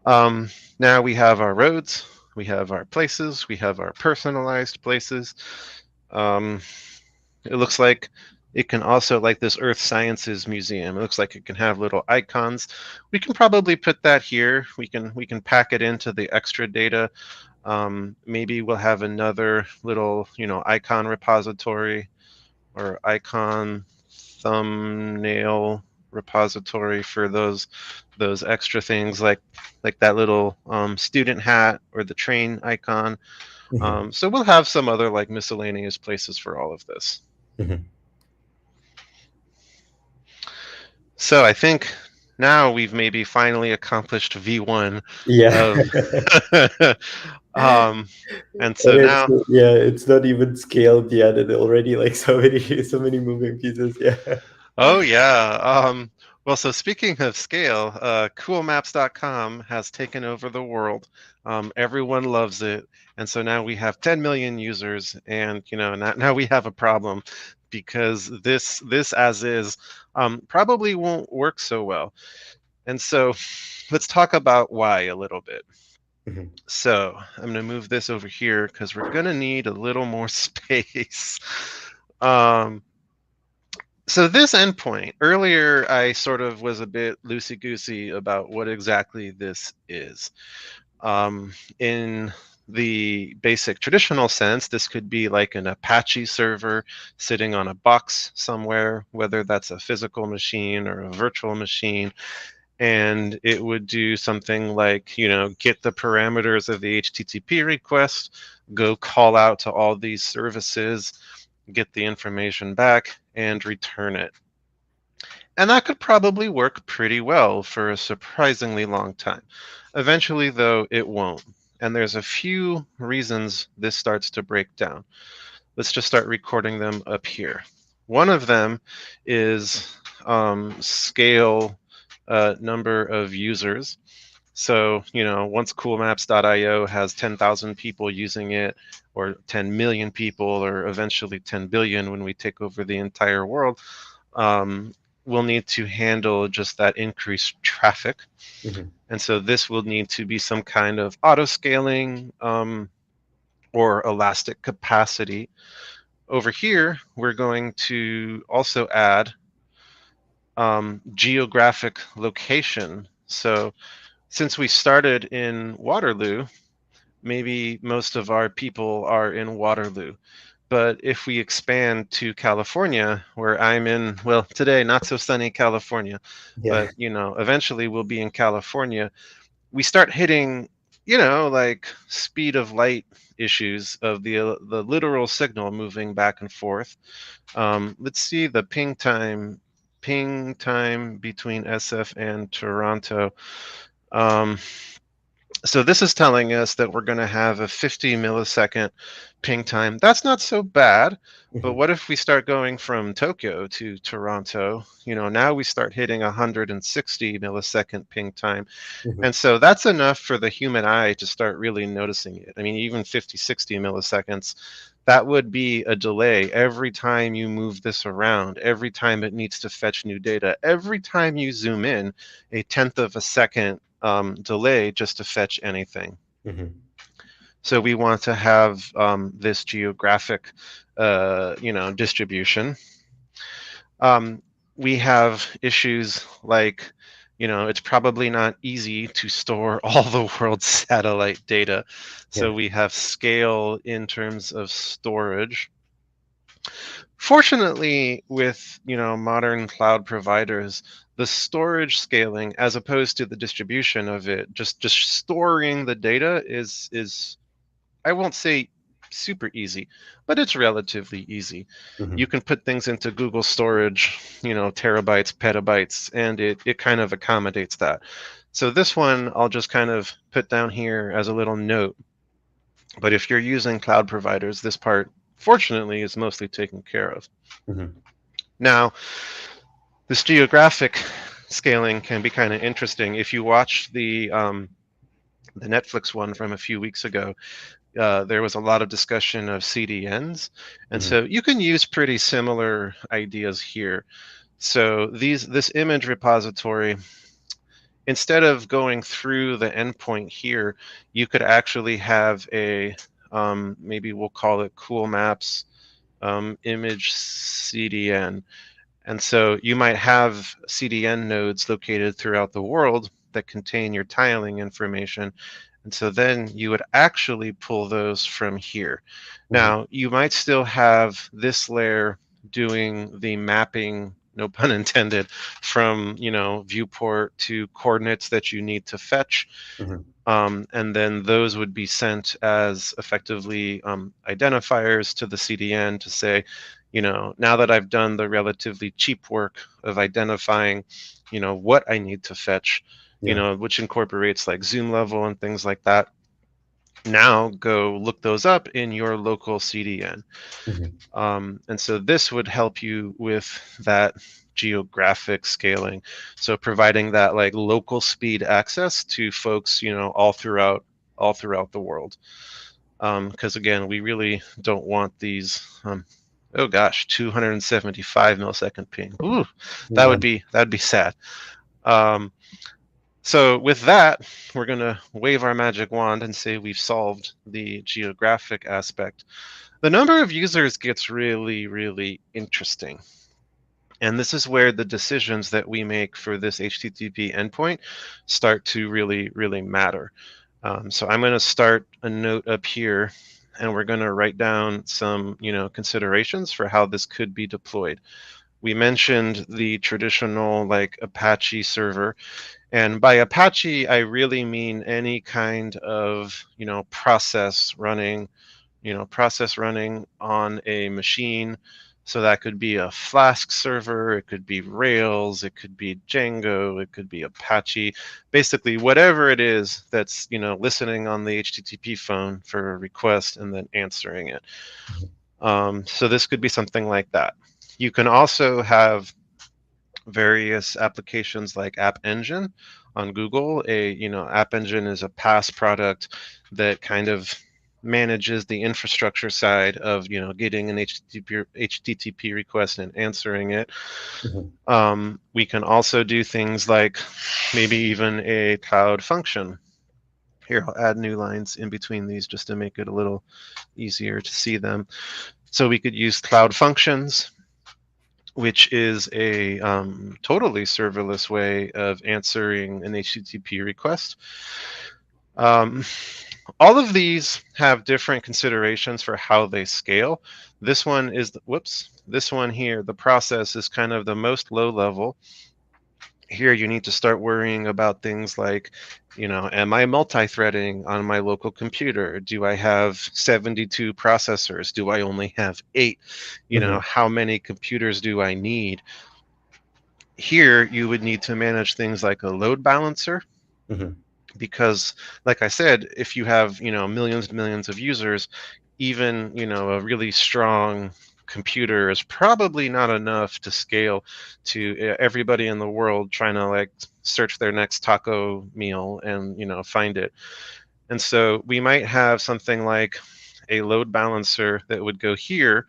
Um, Now we have our roads, we have our places, we have our personalized places. Um, it looks like it can also, like this Earth Sciences Museum, it looks like it can have little icons. We can probably put that here. We can pack it into the extra data. Maybe we'll have another little, icon repository or icon thumbnail repository for those extra things like that little student hat or the train icon. Mhm. So we'll have some other like miscellaneous places for all of this. Mhm. So I think now we've maybe finally accomplished V1 Yeah. of Um, and And so now, yeah, it's not even scaled yet, and already like so many so many moving pieces. Yeah. oh yeah. Well, so speaking of scale, coolmaps.com has taken over the world. Everyone loves it. And so now we have 10 million users, and now we have a problem because this as is probably won't work so well. And so let's talk about why a little bit. Mhm, So I'm going to move this over here because we're going to need a little more space. Um, so this endpoint, earlier I sort of was a bit loosey-goosey about what exactly this is. In the basic traditional sense, this could be like an Apache server sitting on a box somewhere, whether that's a physical machine or a virtual machine, and it would do something like, get the parameters of the HTTP request, go call out to all these services, get the information back, and return it. And that could probably work pretty well for a surprisingly long time. Eventually, though, it won't. And there's a few reasons this starts to break down. Let's just start recording them up here. One of them is scale number of users. So, once coolmaps.io has 10,000 people using it, or 10 million people, or eventually 10 billion when we take over the entire world, um, we'll need to handle just that increased traffic. mhm, And so this will need to be some kind of auto scaling or elastic capacity. Over here, we're going to also add geographic location. So since we started in Waterloo, maybe most of our people are in Waterloo. But if we expand to California, where I'm in, well, today, not so sunny California, yeah. but, eventually we'll be in California, we start hitting, like speed of light issues of the literal signal moving back and forth. Let's see the ping time between SF and Toronto. Um, so this is telling us that we're going to have a 50 millisecond ping time. That's not so bad. But Mhm, what if we start going from Tokyo to Toronto? Now we start hitting 160 millisecond ping time. mhm, And so that's enough for the human eye to start really noticing it. I mean, even 50, 60 milliseconds, that would be a delay every time you move this around, every time it needs to fetch new data, every time you zoom in, a tenth of a second delay just to fetch anything. mhm, So we want to have this geographic, distribution. um, we have issues like, it's probably not easy to store all the world's satellite data. yeah. So we have scale in terms of storage. Fortunately, with modern cloud providers, the storage scaling, as opposed to the distribution of it, just storing the data is I won't say super easy, but it's relatively easy. You Mhm, can put things into Google storage, terabytes, petabytes, and it kind of accommodates that. So this one I'll just kind of put down here as a little note. But if you're using cloud providers, this part, fortunately, is mostly taken care of. mhm, Now, this geographic scaling can be kind of interesting. If you watch the Netflix one from a few weeks ago, there was a lot of discussion of CDNs. And mhm, so you can use pretty similar ideas here. So this image repository, instead of going through the endpoint here, you could actually have a, maybe we'll call it Cool Maps image CDN. And so you might have CDN nodes located throughout the world that contain your tiling information. And so then you would actually pull those from here. mhm, Now, you might still have this layer doing the mapping, no pun intended, from, viewport to coordinates that you need to fetch. mhm, And then those would be sent as effectively identifiers to the CDN to say, now that I've done the relatively cheap work of identifying, what I need to fetch, yeah. which incorporates like zoom level and things like that. now go look those up in your local CDN. Mhm. And so this would help you with that geographic scaling. So providing that like local speed access to folks, all throughout the world. Because again, we really don't want these. Oh gosh, 275 millisecond ping. Ooh, Yeah. that'd be sad. Um, so with that, we're gonna wave our magic wand and say we've solved the geographic aspect. The number of users gets really, really interesting. And this is where the decisions that we make for this HTTP endpoint start to really, really matter. So I'm going to start a note up here, and we're going to write down some, considerations for how this could be deployed. We mentioned the traditional like Apache server, and by Apache, I really mean any kind of, process running on a machine. So that could be a Flask server, it could be Rails, it could be Django, it could be Apache. Basically, whatever it is that's listening on the HTTP phone for a request and then answering it. So this could be something like that. You can also have various applications like App Engine on Google. App Engine is a PaaS product that kind of manages the infrastructure side of getting an HTTP request and answering it. Mhm. We can also do things like maybe even a cloud function. Here, I'll add new lines in between these just to make it a little easier to see them. So we could use cloud functions, which is a totally serverless way of answering an HTTP request. Um, all of these have different considerations for how they scale. This one is, this one here, the process is kind of the most low level. Here you need to start worrying about things like, am I multi-threading on my local computer? Do I have 72 processors? Do I only have 8? Mhm. How many computers do I need? Here you would need to manage things like a load balancer, Mhm. because like I said, if you have millions and millions of users, even a really strong computer is probably not enough to scale to everybody in the world trying to like search their next taco meal and find it. And so we might have something like a load balancer that would go here.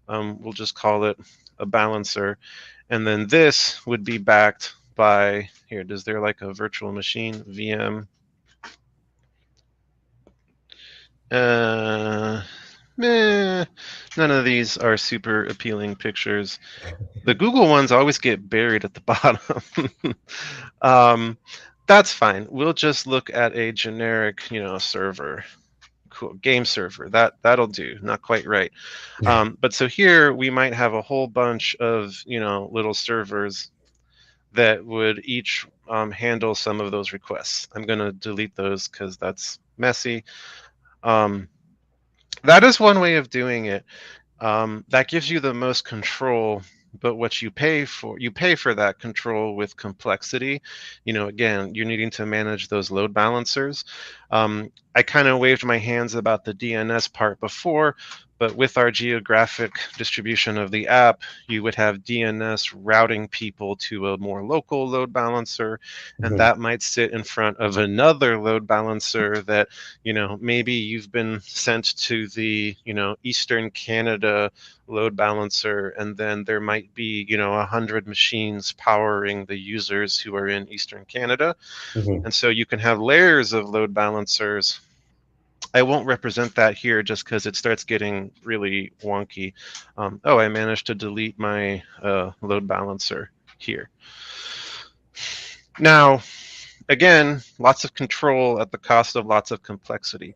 We'll just call it a balancer. And then this would be backed by, here, is there like a virtual machine VM? Uh, Meh, none of these are super appealing pictures. The Google ones always get buried at the bottom. um, that's fine. We'll just look at a generic, server. Cool. Game server. That'll do. Not quite right. But so here we might have a whole bunch of little servers that would each handle some of those requests. I'm going to delete those because that's messy. Um, that is one way of doing it. That gives you the most control, but what you pay for that control with complexity. Again, you're needing to manage those load balancers. I kind of waved my hands about the DNS part before, but with our geographic distribution of the app, you would have DNS routing people to a more local load balancer, and Mhm. that might sit in front of another load balancer that maybe you've been sent to the Eastern Canada load balancer, and then there might be 100 machines powering the users who are in Eastern Canada. Mhm. And so you can have layers of load balancers. I won't represent that here just because it starts getting really wonky. Oh, I managed to delete my load balancer here. Now, again, lots of control at the cost of lots of complexity.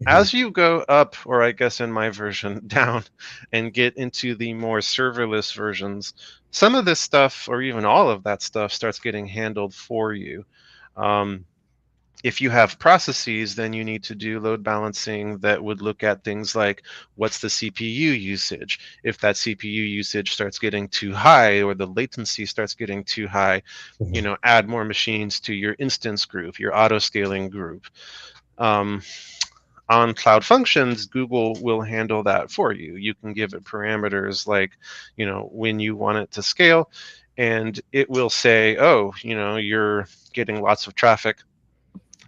Mhm. As you go up, or I guess in my version, down, and get into the more serverless versions, some of this stuff, or even all of that stuff, starts getting handled for you. Um, if you have processes, then you need to do load balancing that would look at things like what's the CPU usage. If that CPU usage starts getting too high or the latency starts getting too high, Mhm. add more machines to your instance group, your auto scaling group. Um, On Cloud Functions, Google will handle that for you. You can give it parameters like, when you want it to scale, and it will say, oh, you're getting lots of traffic.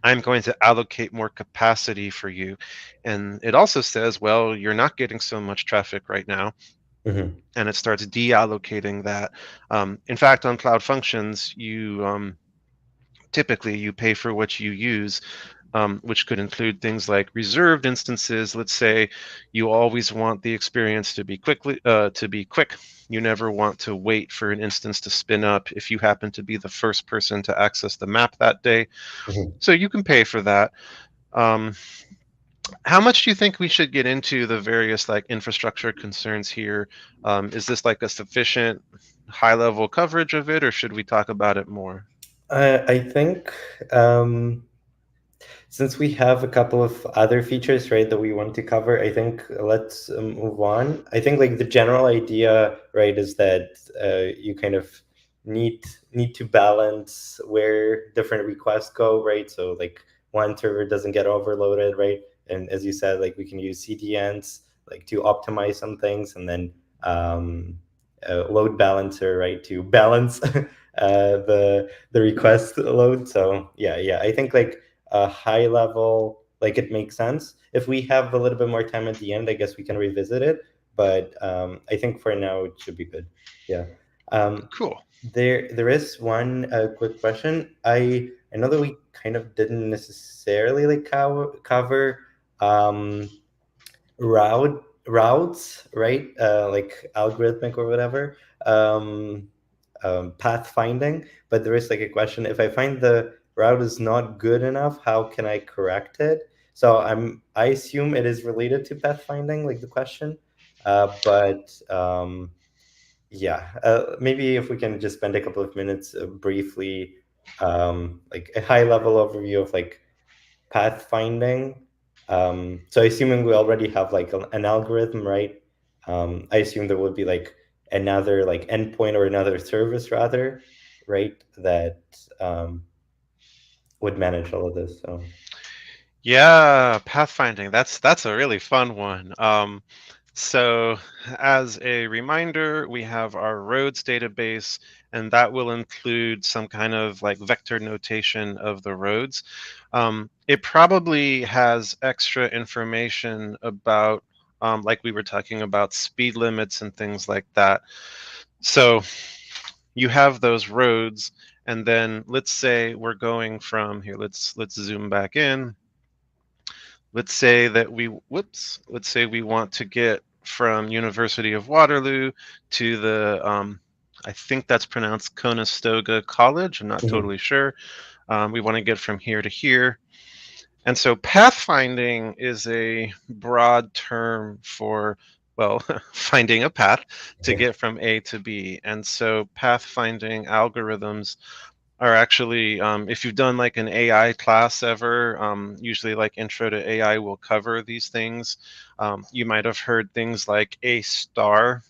I'm going to allocate more capacity for you. And it also says, well, you're not getting so much traffic right now. Hmm. And it starts deallocating that. In fact, on Cloud Functions, typically you pay for what you use, which could include things like reserved instances. Let's say you always want the experience to be quick. You never want to wait for an instance to spin up if you happen to be the first person to access the map that day. Hmm. So you can pay for that. Um, how much do you think we should get into the various like infrastructure concerns here? Is this like a sufficient high level coverage of it, or should we talk about it more? I think since we have a couple of other features, right, that we want to cover, I think let's move on. I think like the general idea, right, is that you kind of need need to balance where different requests go, right? So like one server doesn't get overloaded, right? And as you said, like we can use CDNs like to optimize some things, and then load balancer, right, to balance the request load. So yeah, I think like a high level, like it makes sense. If we have a little bit more time at the end, I guess we can revisit it. But I think for now it should be good. Yeah. Um, Cool. there is one quick question. I know that we kind of didn't necessarily like cover um, routes, right? Like algorithmic or whatever. Pathfinding, but there is like a question: if I find the route is not good enough, how can I correct it? So I assume it is related to pathfinding, like the question. But yeah, maybe if we can just spend a couple of minutes briefly, like a high level overview of like pathfinding. So assuming we already have like an algorithm, right? I assume there would be like another like endpoint or another service rather, right? That would manage all of this. So. Yeah, pathfinding. That's a really fun one. So as a reminder, we have our roads database, and that will include some kind of like vector notation of the roads. It probably has extra information about, like we were talking about, speed limits and things like that. So you have those roads, and then let's say we're going from here. Let's zoom back in. Let's say that let's say we want to get from University of Waterloo to the I think that's pronounced Conestoga College. I'm not Mhm. totally sure. We want to get from here to here. And so pathfinding is a broad term for, well, finding a path to get from A to B. And so pathfinding algorithms are actually, if you've done like an AI class ever, usually like Intro to AI will cover these things. You might have heard things like A star.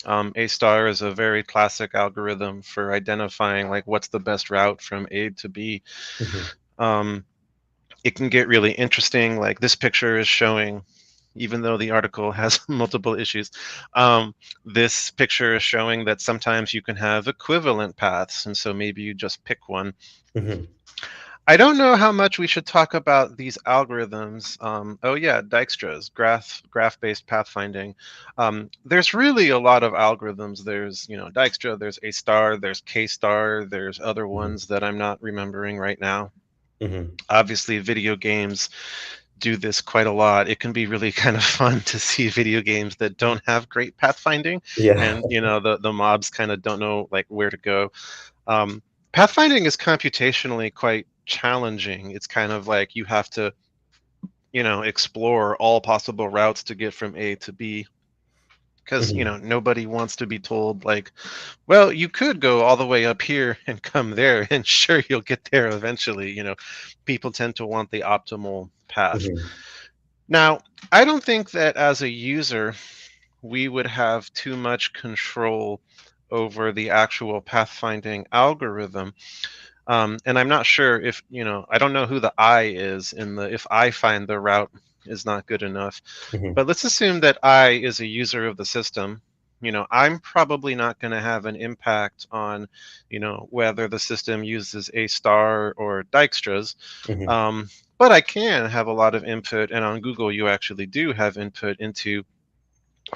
A star is a very classic algorithm for identifying like what's the best route from A to B. Mhm. Um, it can get really interesting. Like this picture is showing, even though the article has multiple issues, this picture is showing that sometimes you can have equivalent paths. And so maybe you just pick one. Mhm. I don't know how much we should talk about these algorithms. Oh yeah, Dijkstra's graph-based pathfinding. There's really a lot of algorithms. There's Dijkstra, there's A star, there's K star, there's other Mhm. ones that I'm not remembering right now. Mhm. Obviously, video games do this quite a lot. It can be really kind of fun to see video games that don't have great pathfinding, Yeah. and the mobs kind of don't know like where to go. Um, Pathfinding is computationally quite challenging. It's kind of like you have to, explore all possible routes to get from A to B because, Mhm. nobody wants to be told like, well, you could go all the way up here and come there and sure you'll get there eventually. People tend to want the optimal path. Mhm. Now, I don't think that as a user we would have too much control over the actual pathfinding algorithm. And I'm not sure if, I don't know who the I is in the if I find the route is not good enough. Hmm. But let's assume that I is a user of the system. I'm probably not going to have an impact on, whether the system uses A star or Dijkstra's. Hmm. Um, but I can have a lot of input, and on Google, you actually do have input into,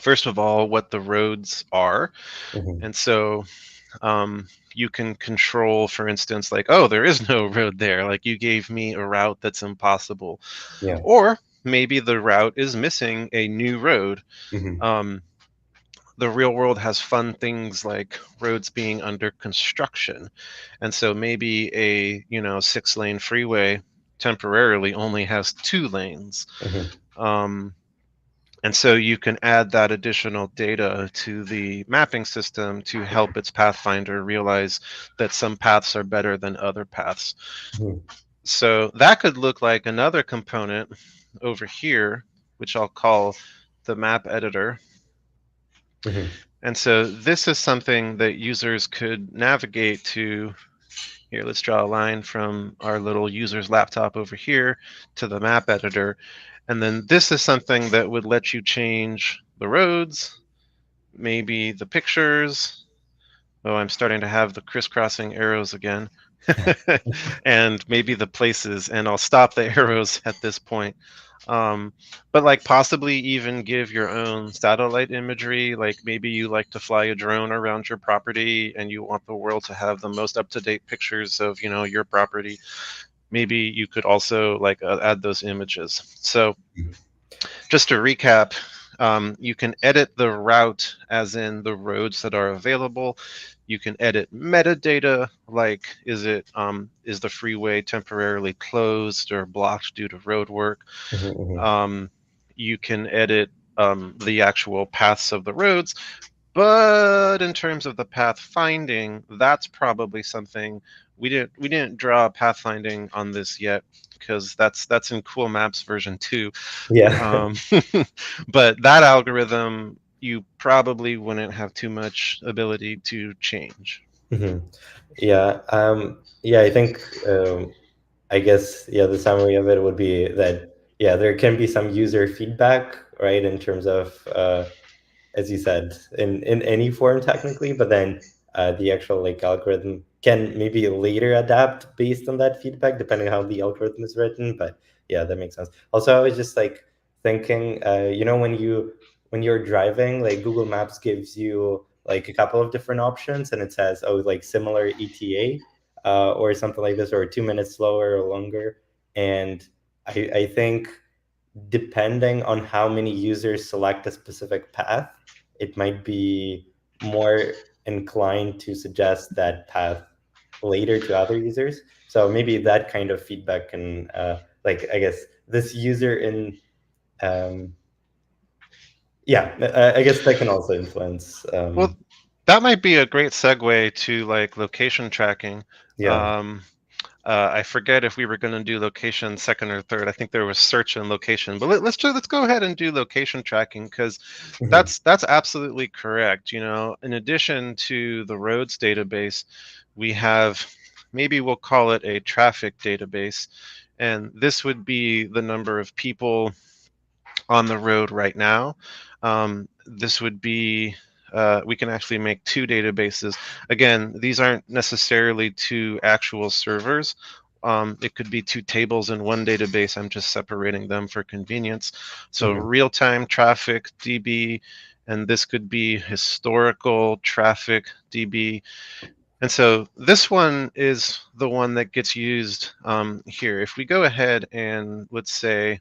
first of all, what the roads are. Hmm. And so you can control, for instance, like, oh, there is no road there. Like, you gave me a route that's impossible. Yeah. Or maybe the route is missing a new road. Hmm. Um, the real world has fun things like roads being under construction. And so maybe a, 6-lane freeway temporarily only has 2 lanes. Hmm. Um, and so you can add that additional data to the mapping system to help its pathfinder realize that some paths are better than other paths. Hmm. So that could look like another component over here, which I'll call the map editor. Hmm. And so this is something that users could navigate to. Here, let's draw a line from our little user's laptop over here to the map editor. And then this is something that would let you change the roads, maybe the pictures. Oh, I'm starting to have the crisscrossing arrows again. And maybe the places, and I'll stop the arrows at this point. Um, but like possibly even give your own satellite imagery. Like maybe you like to fly a drone around your property and you want the world to have the most up-to-date pictures of, your property. Maybe you could also like add those images. So just to recap, you can edit the route, as in the roads that are available. You can edit metadata, like is the freeway temporarily closed or blocked due to road work. Hmm. Um, you can edit the actual paths of the roads, but in terms of the pathfinding, that's probably something we didn't draw pathfinding on this yet because that's in Cool Maps version 2. Yeah. um, but that algorithm you probably wouldn't have too much ability to change. Hmm. Yeah. Yeah, I think I guess, yeah, the summary of it would be that, yeah, there can be some user feedback, right, in terms of as you said, in any form technically, but then the actual like algorithm can maybe later adapt based on that feedback, depending how the algorithm is written. But yeah, that makes sense. Also, I was just like thinking, when you're driving, like Google Maps gives you like a couple of different options, and it says, oh, like similar ETA, or something like this, or 2 minutes slower or longer. And I think depending on how many users select a specific path, it might be more inclined to suggest that path later to other users. So maybe that kind of feedback can, like, I guess this user in, um, yeah, I guess that can also influence. Well, that might be a great segue to like location tracking. Yeah. um, I forget if we were going to do location second or third. I think there was search and location, but let's go ahead and do location tracking because Mhm. that's absolutely correct. In addition to the roads database, we have, maybe we'll call it a traffic database, and this would be the number of people on the road right now. This would be, we can actually make 2 databases. Again, these aren't necessarily 2 actual servers. It could be 2 tables in one database. I'm just separating them for convenience. So Mhm. real-time traffic DB, and this could be historical traffic DB. And so this one is the one that gets used here. If we go ahead and let's say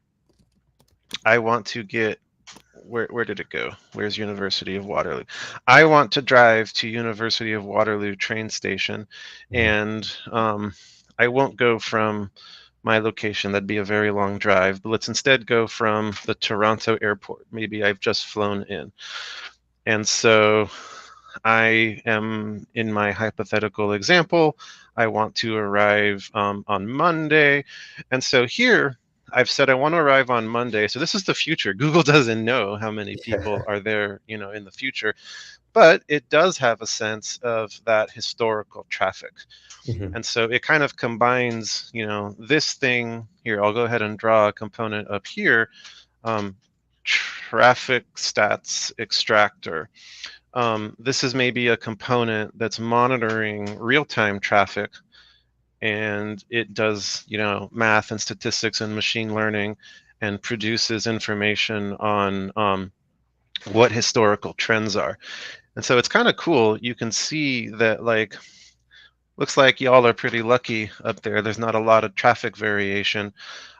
I want to get, where did it go? Where's University of Waterloo? I want to drive to University of Waterloo train station, Mhm. and I won't go from my location. That'd be a very long drive. But let's instead go from the Toronto airport. Maybe I've just flown in. And so I am, in my hypothetical example, I want to arrive on Monday. And so here I've said I want to arrive on Monday. So this is the future. Google doesn't know how many Yeah. people are there, in the future. but it does have a sense of that historical traffic. Mm-hmm. And so it kind of combines, this thing here. I'll go ahead and draw a component up here, um, traffic stats extractor. This is maybe a component that's monitoring real-time traffic, and it does, math and statistics and machine learning, and produces information on what historical trends are. And so it's kind of cool. You can see that, like, looks like y'all are pretty lucky up there. There's not a lot of traffic variation,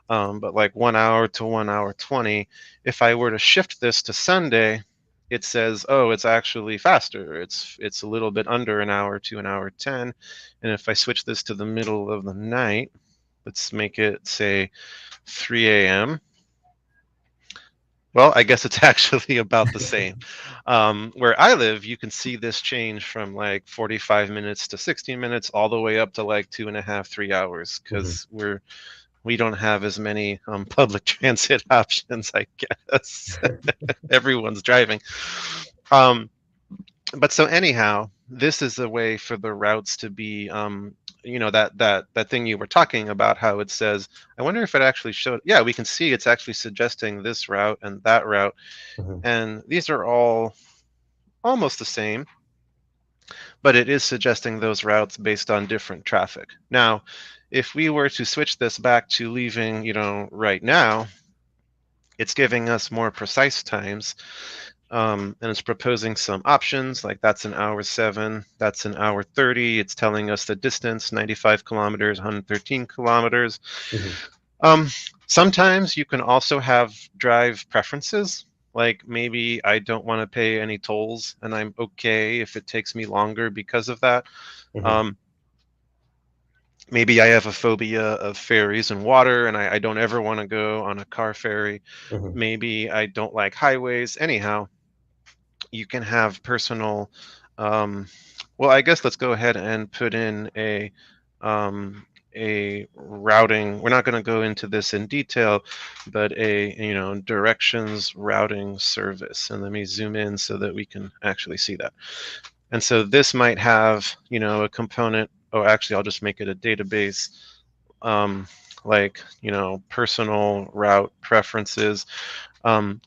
but like 1 hour to 1 hour 20. If I were to shift this to Sunday, it says, oh, it's actually faster. It's a little bit under an hour to an hour 10. And if I switch this to the middle of the night, let's make it say 3 a.m. Well, I guess it's actually about the same. Where I live, you can see this change from like 45 minutes to 60 minutes, all the way up to like 2.5, 3 hours, Mm-hmm. because we don't have as many public transit options, I guess. Everyone's driving. Um, but so anyhow, this is a way for the routes to be, that thing you were talking about, how it says, I wonder if it actually showed. Yeah, we can see it's actually suggesting this route and that route, Mm-hmm. and these are all almost the same, but it is suggesting those routes based on different traffic. Now, if we were to switch this back to leaving, right now, it's giving us more precise times, and it's proposing some options, like that's an hour 7, that's an hour 30. It's telling us the distance, 95 kilometers, 113 kilometers. Mm-hmm. Um, Sometimes you can also have drive preferences. Like maybe I don't want to pay any tolls, and I'm okay if it takes me longer because of that. Mm-hmm. Um, Maybe I have a phobia of ferries and water, and I don't ever want to go on a car ferry. Mm-hmm. Maybe I don't like highways. Anyhow, you can have personal. Um, well, I guess let's go ahead and put in um, a routing. We're not going to go into this in detail, but a directions routing service. And let me zoom in so that we can actually see that. And so this might have a component. Oh, actually, I'll just make it a database. Um, like personal route preferences.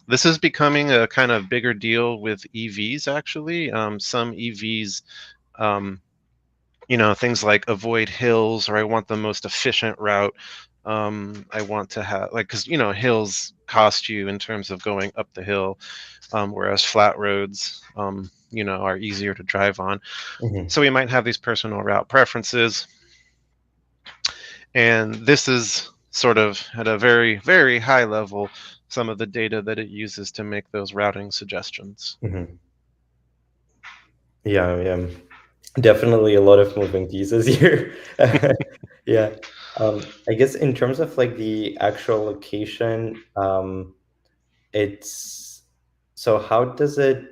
This is becoming a kind of bigger deal with EVs, actually. Some EVs, um, things like avoid hills, or I want the most efficient route. I want to have, like, because, hills cost you in terms of going up the hill, whereas flat roads, are easier to drive on. Mm-hmm. So we might have these personal route preferences. And this is sort of at a very, very high level some of the data that it uses to make those routing suggestions. Mm-hmm. Yeah, yeah. Definitely a lot of moving pieces here. Yeah. I guess in terms of like the actual location, it's so how does it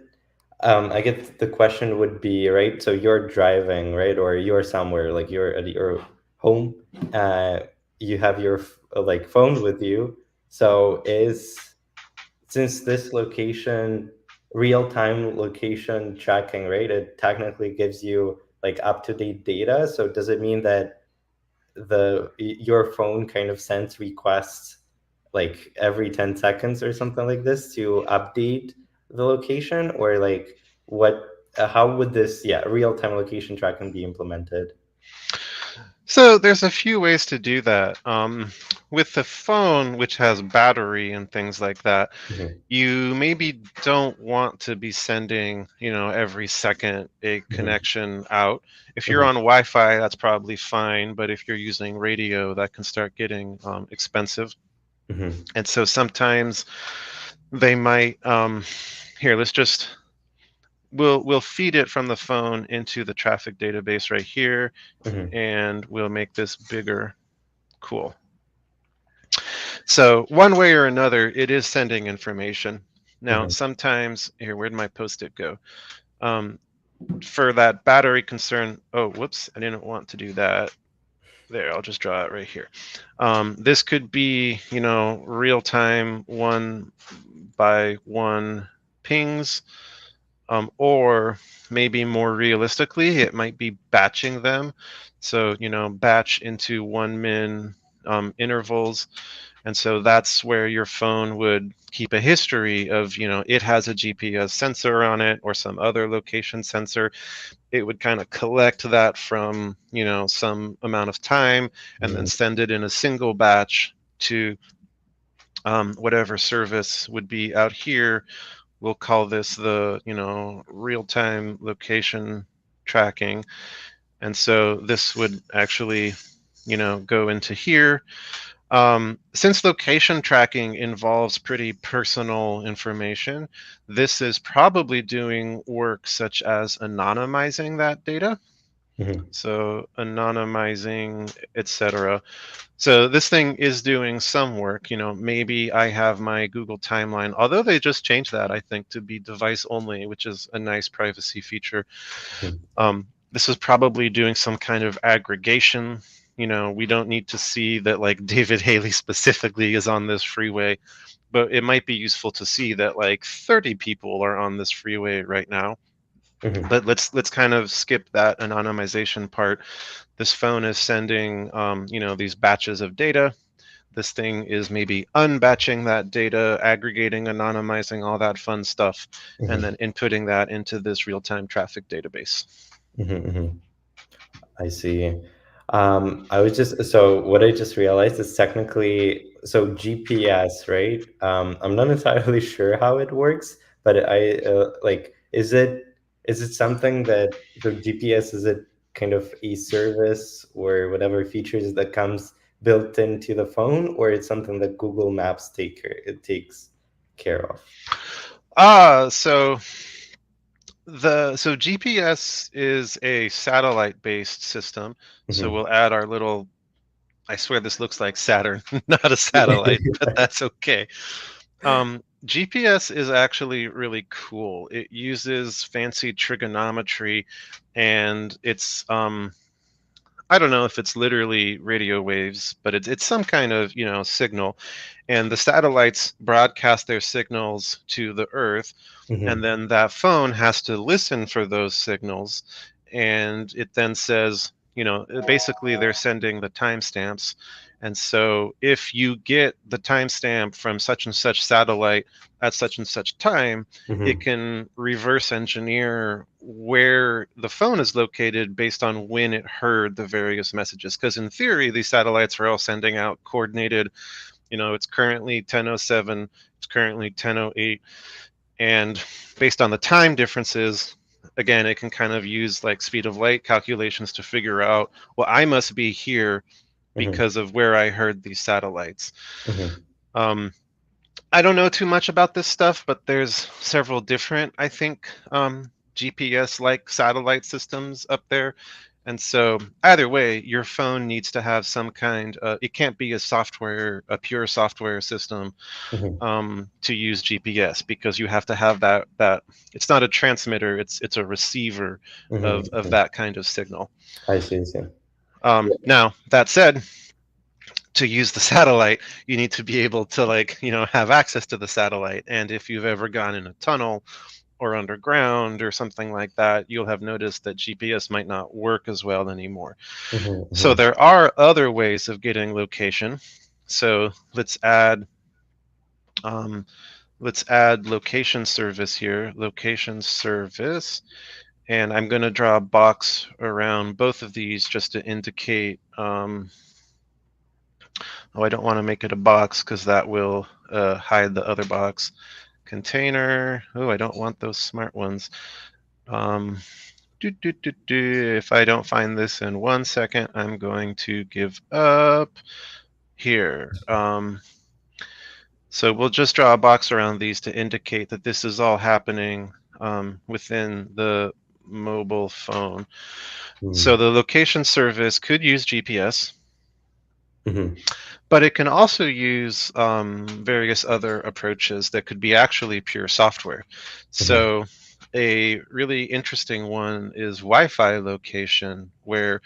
I guess the question would be, right? So you're driving, right? Or you're somewhere, like you're at your home, uh you have your like phone with you. So is since this location real-time location tracking, right? It technically gives you like up-to-date data. So does it mean that your phone kind of sends requests like every 10 seconds or something like this to update the location, or like what how would this, yeah, real-time location tracking be implemented? So there's a few ways to do that. With the phone, which has battery and things like that, Hmm. you maybe don't want to be sending, every second a Hmm. connection out. If you're Hmm. on Wi-Fi, that's probably fine, but if you're using radio, that can start getting expensive. Hmm. And so sometimes they might, here, we'll feed it from the phone into the traffic database right here, Hmm. and we'll make this bigger. Cool. So one way or another, it is sending information. Now, Hmm. sometimes, here, where'd my post-it go? Um, for that battery concern, oh, whoops, I didn't want to do that. There, I'll just draw it right here. This could be, real time 1 by 1 pings. Or maybe more realistically, it might be batching them. So, batch into 1 min intervals. And so that's where your phone would keep a history of, it has a GPS sensor on it or some other location sensor. It would kind of collect that from, some amount of time and then Mhm. send it in a single batch to whatever service would be out here. We'll call this the, real-time location tracking. And so this would actually, go into here. Since location tracking involves pretty personal information, this is probably doing work such as anonymizing that data. Mhm. So anonymizing, etc. So this thing is doing some work. Maybe I have my Google timeline, although they just changed that, I think, to be device only, which is a nice privacy feature. Mhm. This is probably doing some kind of aggregation. We don't need to see that like David Haley specifically is on this freeway, but it might be useful to see that like 30 people are on this freeway right now. Mhm. But let's kind of skip that anonymization part. This phone is sending these batches of data. This thing is maybe unbatching that data, aggregating, anonymizing, all that fun stuff, and Mhm. then inputting that into this real-time traffic database. Mhm. Mhm. I see. I was just so what I just realized is technically so GPS, right? I'm not entirely sure how it works, but I like is it something that the GPS is it kind of a service or whatever features that comes built into the phone, or it's something that Google Maps takes care of? So GPS is a satellite-based system. So Mhm. we'll add our little. I swear this looks like Saturn, not a satellite, but that's okay. GPS is actually really cool. It uses fancy trigonometry, and it's I don't know if it's literally radio waves, but it's some kind of signal, and the satellites broadcast their signals to the Earth, and Mhm. then that phone has to listen for those signals, and it then says, basically they're sending the timestamps. And so if you get the timestamp from such and such satellite at such and such time, it Mhm. can reverse engineer where the phone is located based on when it heard the various messages. Because in theory, these satellites are all sending out coordinated, it's currently 10:07, it's currently 10:08, and based on the time differences, again, it can kind of use like speed of light calculations to figure out, well, I must be here Mhm. because of where I heard these satellites. Mhm. Um, I don't know too much about this stuff, but there's several different, I think, GPS like satellite systems up there. And so either way, your phone needs to have some kind, it can't be a pure software system Mhm. to use GPS, because you have to have that it's not a transmitter, it's a receiver Mhm. of Mhm. that kind of signal. I see. I see. Now that said, to use the satellite, you need to be able to like have access to the satellite. And if you've ever gone in a tunnel or underground or something like that, you'll have noticed that GPS might not work as well anymore. Mhm. So Mhm. there are other ways of getting location. So um, let's add location service here, location service. And I'm going to draw a box around both of these just to indicate, oh, I don't want to make it a box because that will hide the other box. Container, oh, I don't want those smart ones. Um, If I don't find this in 1 second, I'm going to give up here. So we'll just draw a box around these to indicate that this is all happening within the mobile phone. So Mhm. the location service could use GPS, Mhm. but it can also use various other approaches that could be actually pure software. Mhm. So a really interesting one is Wi-Fi location, where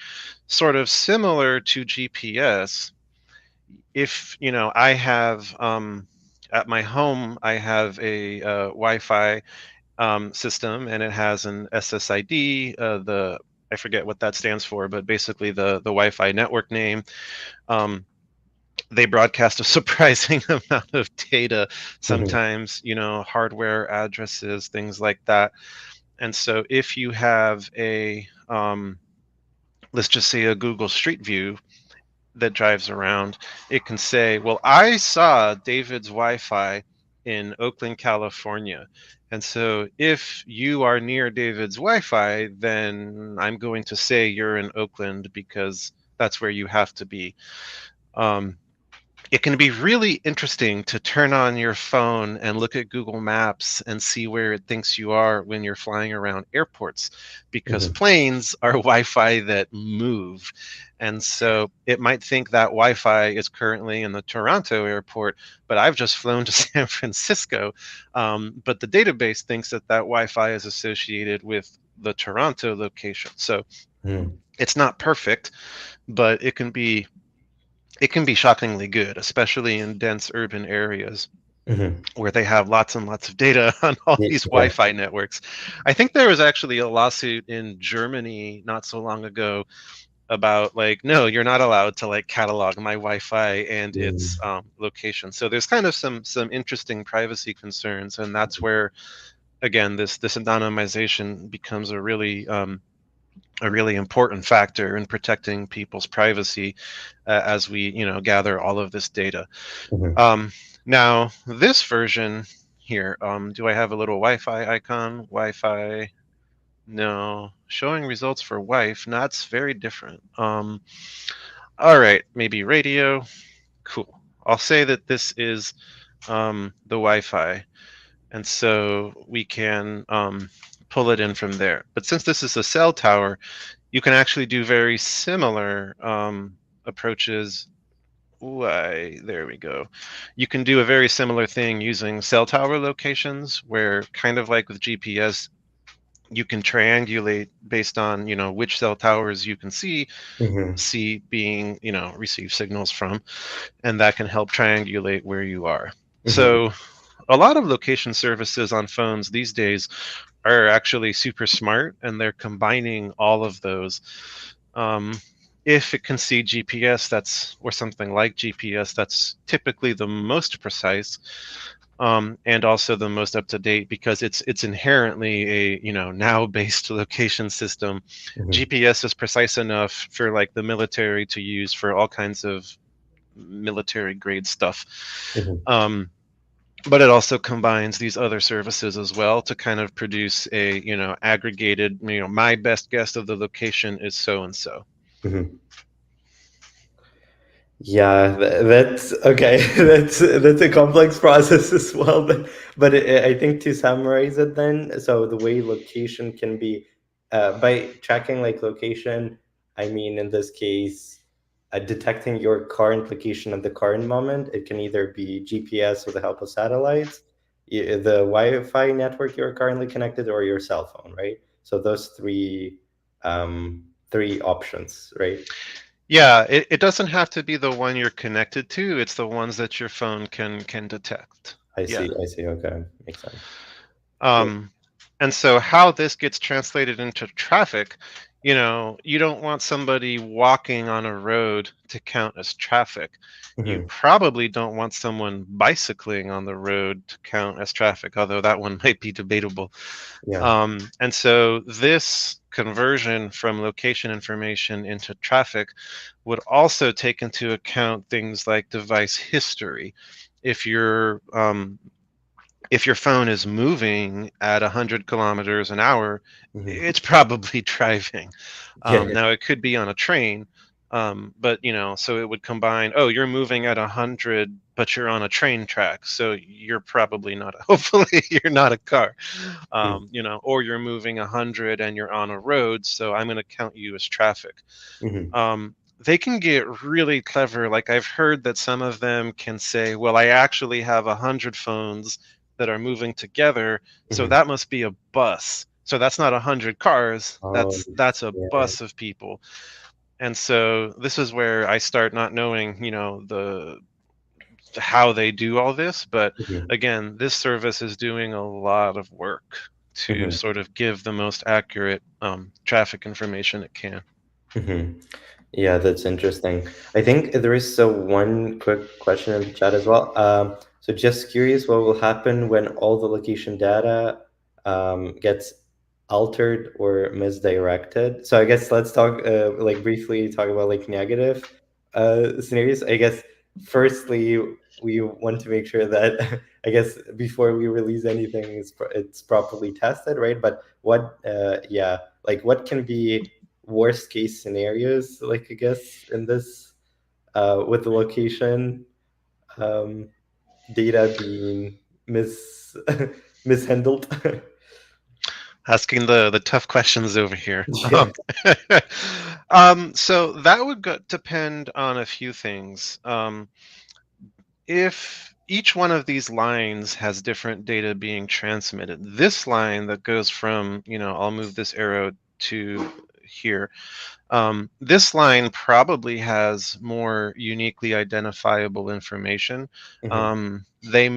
sort of similar to GPS, if I have at my home, I have a Wi-Fi system, and it has an SSID. I forget what that stands for, but basically the Wi-Fi network name. Um, they broadcast a surprising amount of data, Mhm. sometimes, hardware addresses, things like that. And so if you have let's just say a Google Street View that drives around, it can say, well, I saw David's Wi-Fi in Oakland, California. And so if you are near David's Wi-Fi, then I'm going to say you're in Oakland because that's where you have to be. Um, it can be really interesting to turn on your phone and look at Google Maps and see where it thinks you are when you're flying around airports, because Mhm. planes are Wi-Fi that move. And so it might think that Wi-Fi is currently in the Toronto airport, but I've just flown to San Francisco. But the database thinks that that Wi-Fi is associated with the Toronto location. So Mhm. it's not perfect, but it can be shockingly good, especially in dense urban areas Mhm. where they have lots and lots of data on all these Yeah. Wi-Fi networks. I think there was actually a lawsuit in Germany not so long ago about, like, no, you're not allowed to like catalog my Wi-Fi and its Mm. location. So there's kind of some interesting privacy concerns, and that's where, again, this anonymization becomes a really important factor in protecting people's privacy as we, gather all of this data. Mhm. Um, Now, this version here, do I have a little Wi-Fi icon? Wi-Fi, no. Showing results for wife, no, that's very different. All right, maybe radio. Cool. I'll say that this is the Wi-Fi, and so we can pull it in from there. But since this is a cell tower, you can actually do very similar approaches. Why, there we go. You can do a very similar thing using cell tower locations, where, kind of like with GPS, you can triangulate based on, which cell towers you can Mhm. see being, receive signals from, and that can help triangulate where you are. Mhm. So a lot of location services on phones these days are actually super smart, and they're combining all of those. Um, if it can see GPS, that's or something like GPS, that's typically the most precise, and also the most up to date, because it's inherently a, now based location system. Mhm. GPS is precise enough for like the military to use for all kinds of military grade stuff. Mhm. Um, but it also combines these other services as well to kind of produce a, aggregated, my best guess of the location is so and so. Mhm. Yeah, that's okay. That's a complex process as well. But I think to summarize it, then, so the way location can be, by tracking like location, I mean in this case, detecting your current location at the current moment. It can either be GPS with the help of satellites, the Wi-Fi network you're currently connected, or your cell phone, right? So those three options, right? Yeah, it doesn't have to be the one you're connected to. It's the ones that your phone can detect. I Yeah. see. I see. Okay, makes sense. Cool. Um, and so how this gets translated into traffic, you don't want somebody walking on a road to count as traffic. You Mhm. probably don't want someone bicycling on the road to count as traffic, although that one might be debatable. Yeah. And so this conversion from location information into traffic would also take into account things like device history. If you're if your phone is moving at 100 kilometers an hour, Mhm. it's probably driving. Yeah. Now, it could be on a train, but, so it would combine, oh, you're moving at 100, but you're on a train track. So you're probably not, hopefully, you're not a car, Mhm. or you're moving 100 and you're on a road. So I'm going to count you as traffic. Mhm. They can get really clever. Like, I've heard that some of them can say, well, I actually have 100 phones that are moving together, so Mhm. that must be a bus. So that's not 100 cars. Oh, That's a yeah. bus of people. And so this is where I start not knowing, the how they do all this. But Mhm. again, this service is doing a lot of work to sort of give the most accurate traffic information it can. Mm-hmm. Yeah, that's interesting. I think there is one quick question in the chat as well. So just curious, what will happen when all the location data gets altered or misdirected? So I guess let's talk like briefly talk about like negative scenarios. I guess firstly we want to make sure that I guess before we release anything, it's properly tested, right? But what yeah, like what can be worst case scenarios, like I guess in this with the location um, data being mishandled. Asking the tough questions over here. Yeah. So that would depend on a few things. If each one of these lines has different data being transmitted, this line that goes from, I'll move this arrow to here. This line probably has more uniquely identifiable information. Hmm. They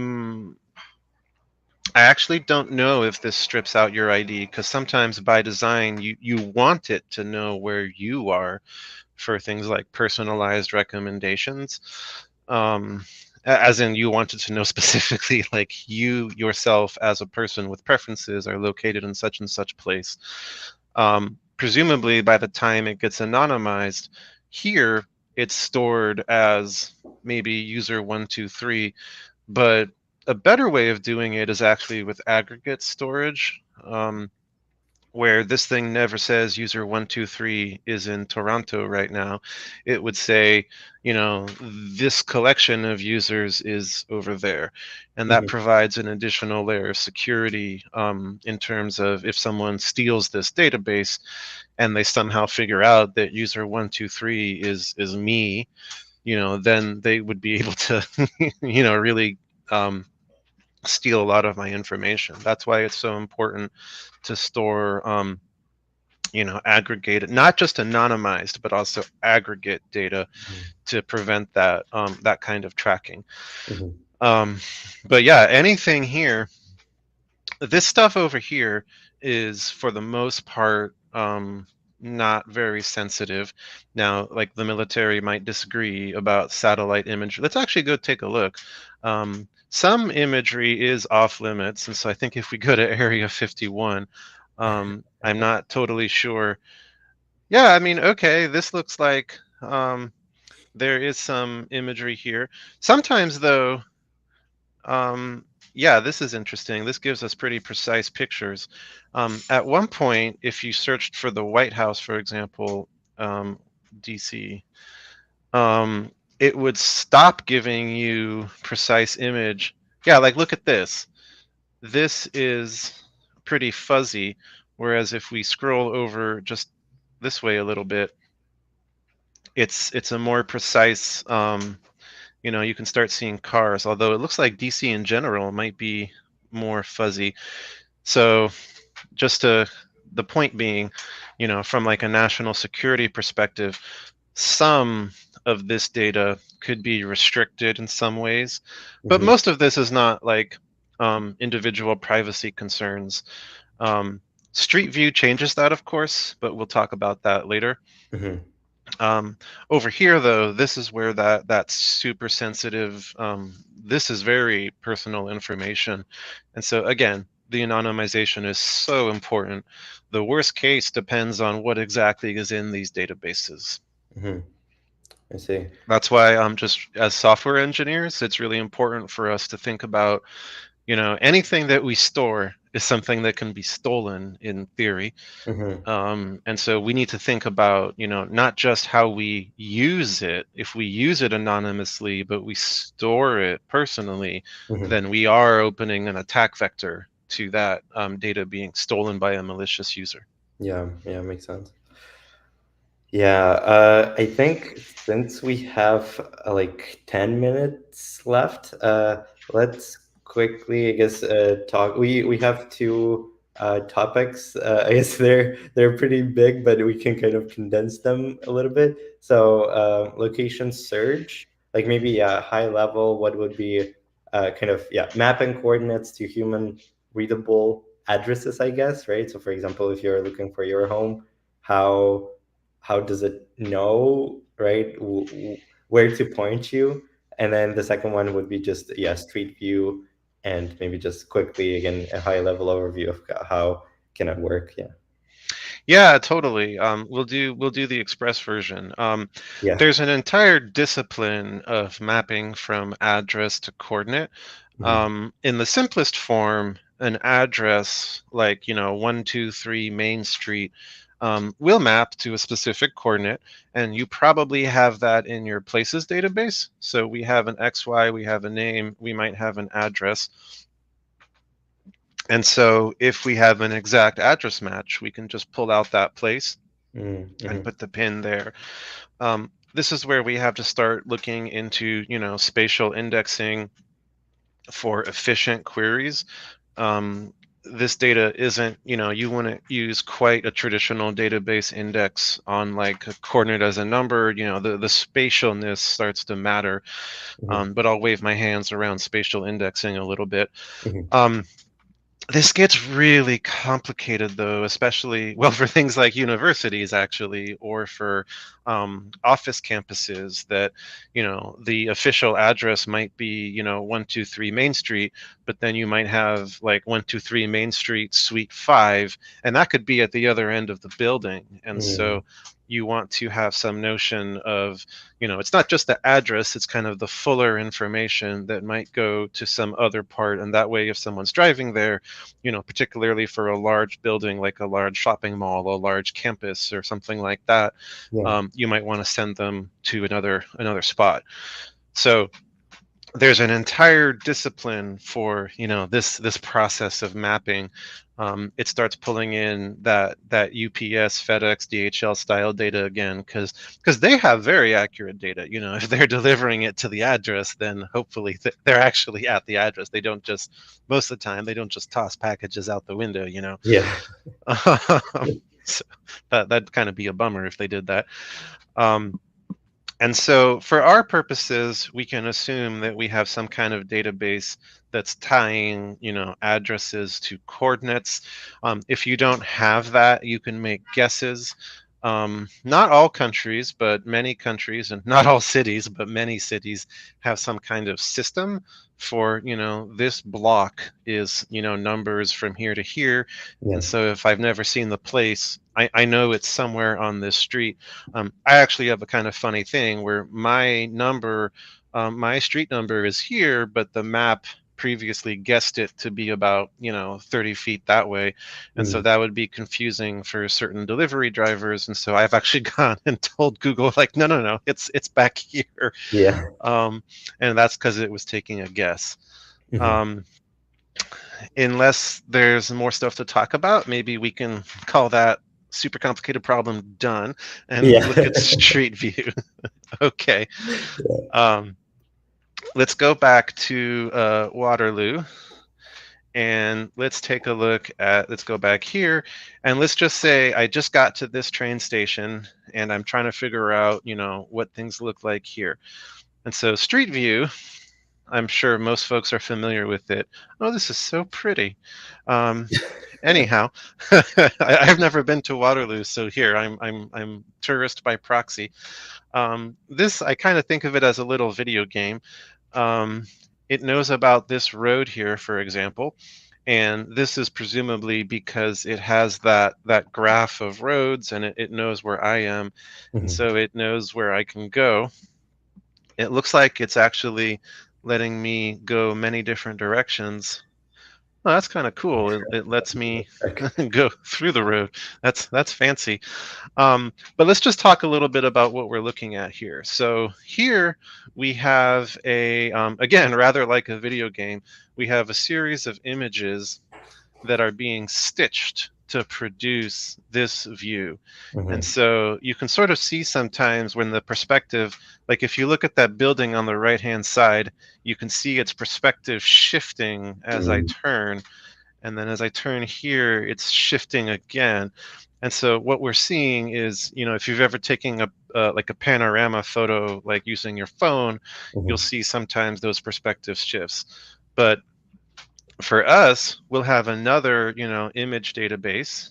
I actually don't know if this strips out your ID, because sometimes by design you want it to know where you are for things like personalized recommendations. As in, you wanted to know specifically, like, you yourself as a person with preferences are located in such and such place. Presumably, by the time it gets anonymized, here it's stored as maybe user 123, but a better way of doing it is actually with aggregate storage, where this thing never says user 123 is in Toronto right now. It would say, this collection of users is over there. And that Hmm. provides an additional layer of security, in terms of if someone steals this database and they somehow figure out that user 123 is me, then they would be able to, really steal a lot of my information. That's why it's so important to store, aggregated, not just anonymized, but also aggregate data to prevent that kind of tracking. Hmm. Um, but yeah, anything here, this stuff over here is for the most part not very sensitive. Now, like, the military might disagree about satellite imagery. Let's actually go take a look. Some imagery is off limits, and so I think if we go to Area 51, I'm not totally sure. Yeah, I mean, okay, this looks like there is some imagery here. Sometimes, though, um, yeah, this is interesting. This gives us pretty precise pictures. At one point, if you searched for the White House, for example, DC, um, it would stop giving you precise image. Yeah, like, look at this. This is pretty fuzzy, whereas if we scroll over just this way a little bit, it's a more precise. You can start seeing cars, although it looks like DC in general might be more fuzzy. So, just to the point being, from like a national security perspective, some of this data could be restricted in some ways, but Hmm. most of this is not like individual privacy concerns. um, Street View changes that, of course, but we'll talk about that later. Hmm. um, Over here, though, this is where that's super sensitive. This is very personal information, and so again, the anonymization is so important. The worst case depends on what exactly is in these databases. Hmm. I see. That's why, just as software engineers, it's really important for us to think about, anything that we store is something that can be stolen in theory. Hmm. And so we need to think about, not just how we use it. If we use it anonymously, but we store it personally, Hmm. then we are opening an attack vector to that data being stolen by a malicious user. Yeah, yeah, makes sense. Yeah, I think since we have like 10 minutes left, let's quickly, I guess, talk. We have two topics. I guess they're pretty big, but we can kind of condense them a little bit. So, location search, like maybe high level, what would be kind of mapping coordinates to human readable addresses, I guess, right? So, for example, if you're looking for your home, how how does it know, right, where to point you? And then the second one would be just, yeah, street view, and maybe just quickly again a high level overview of how can it work. Yeah. Yeah, totally. We'll do the express version. Yeah. There's an entire discipline of mapping from address to coordinate. Mhm. In the simplest form, an address like 123 Main Street will map to a specific coordinate, and you probably have that in your places database. So we have an XY, we have a name, we might have an address. And so if we have an exact address match, we can just pull out that place and Mm-hmm. put the pin there. This is where we have to start looking into, spatial indexing for efficient queries. This data isn't, you wouldn't use quite a traditional database index on like a coordinate as a number. The spatialness starts to matter. Mm-hmm. But I'll wave my hands around spatial indexing a little bit. Mm-hmm. Um, This gets really complicated, though, especially, well, for things like universities, actually, or for office campuses that, the official address might be, 123 Main Street, but then you might have like 123 Main Street, Suite 5, and that could be at the other end of the building. And Mm-hmm. so you want to have some notion of, it's not just the address, it's kind of the fuller information that might go to some other part. And that way, if someone's driving there, particularly for a large building like a large shopping mall, a large campus, or something like that, Yeah. you might want to send them to another spot. So there's an entire discipline for this process of mapping. It starts pulling in that UPS, FedEx, DHL style data again, because they have very accurate data. If they're delivering it to the address, then hopefully they're actually at the address. They don't just, most of the time they don't just toss packages out the window. Yeah. So that'd kind of be a bummer if they did that. Um, and so for our purposes, we can assume that we have some kind of database that's tying, addresses to coordinates. If you don't have that, you can make guesses. Not all countries, but many countries, and not all cities, but many cities have some kind of system for, this block is, numbers from here to here. Yeah. And so if I've never seen the place, I know it's somewhere on this street. I actually have a kind of funny thing where my street number is here, but the map previously guessed it to be about 30 feet that way, and so Mm. that would be confusing for certain delivery drivers. And so I've actually gone and told Google, like, no, no, no, it's back here. Yeah. um, and that's because it was taking a guess. Mm-hmm. um, unless there's more stuff to talk about, maybe we can call that super complicated problem done and Yeah. look at street view. Okay. Yeah. um, let's go back to Waterloo, and let's take a look at, let's go back here, and let's just say I just got to this train station and I'm trying to figure out, what things look like here. And so street view, I'm sure most folks are familiar with it. Oh, this is so pretty. Um, anyhow, I've never been to Waterloo, so here I'm tourist by proxy. This, I kind of think of it as a little video game. Um, it knows about this road here, for example, and this is presumably because it has that graph of roads, and it knows where I am, and Mm-hmm. so it knows where I can go. It looks like it's actually letting me go many different directions. Oh, that's kind of cool. It lets me go through the road. That's fancy. But let's just talk a little bit about what we're looking at here. So here we have again, rather like a video game, we have a series of images that are being stitched to produce this view. And Mm-hmm. so you can sort of see sometimes when the perspective, like if you look at that building on the right hand side, you can see its perspective shifting as I Mm. turn. And then as I turn here, it's shifting again. And so what we're seeing is, if you've ever taken like a panorama photo, like using your phone, you'll Mm-hmm. see sometimes those perspective shifts. But For us, we'll have another, image database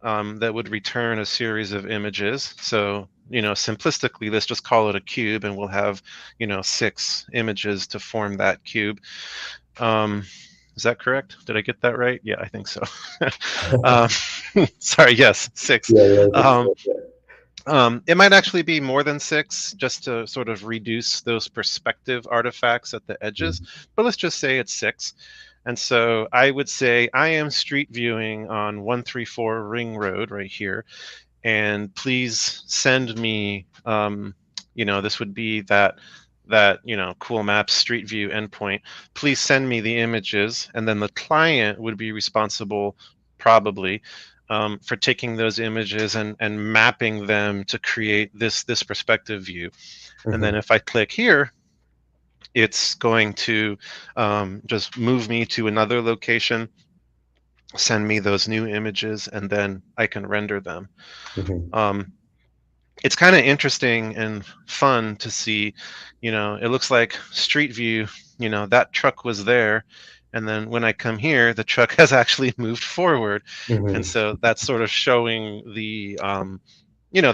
that would return a series of images. So, simplistically, let's just call it a cube, and we'll have, 6 images to form that cube. Um, is that correct? Did I get that right? Yeah, I think so. um, Sorry, yes, 6. Yeah, yeah, I think Um, so. Yeah. it might actually be more than 6, just to sort of reduce those perspective artifacts at the edges. Mhm. But let's just say it's 6. And so I would say I am street viewing on 134 Ring Road right here, and please send me, this would be that cool maps street view endpoint. Please send me the images, and then the client would be responsible, probably, for taking those images and mapping them to create this perspective view. And then Mhm. if I click here, it's going to just move me to another location, send me those new images, and then I can render them. Mhm. Um, it's kind of interesting and fun to see, it looks like street view, that truck was there. And then when I come here, the truck has actually moved forward. And Mhm. so that's sort of showing the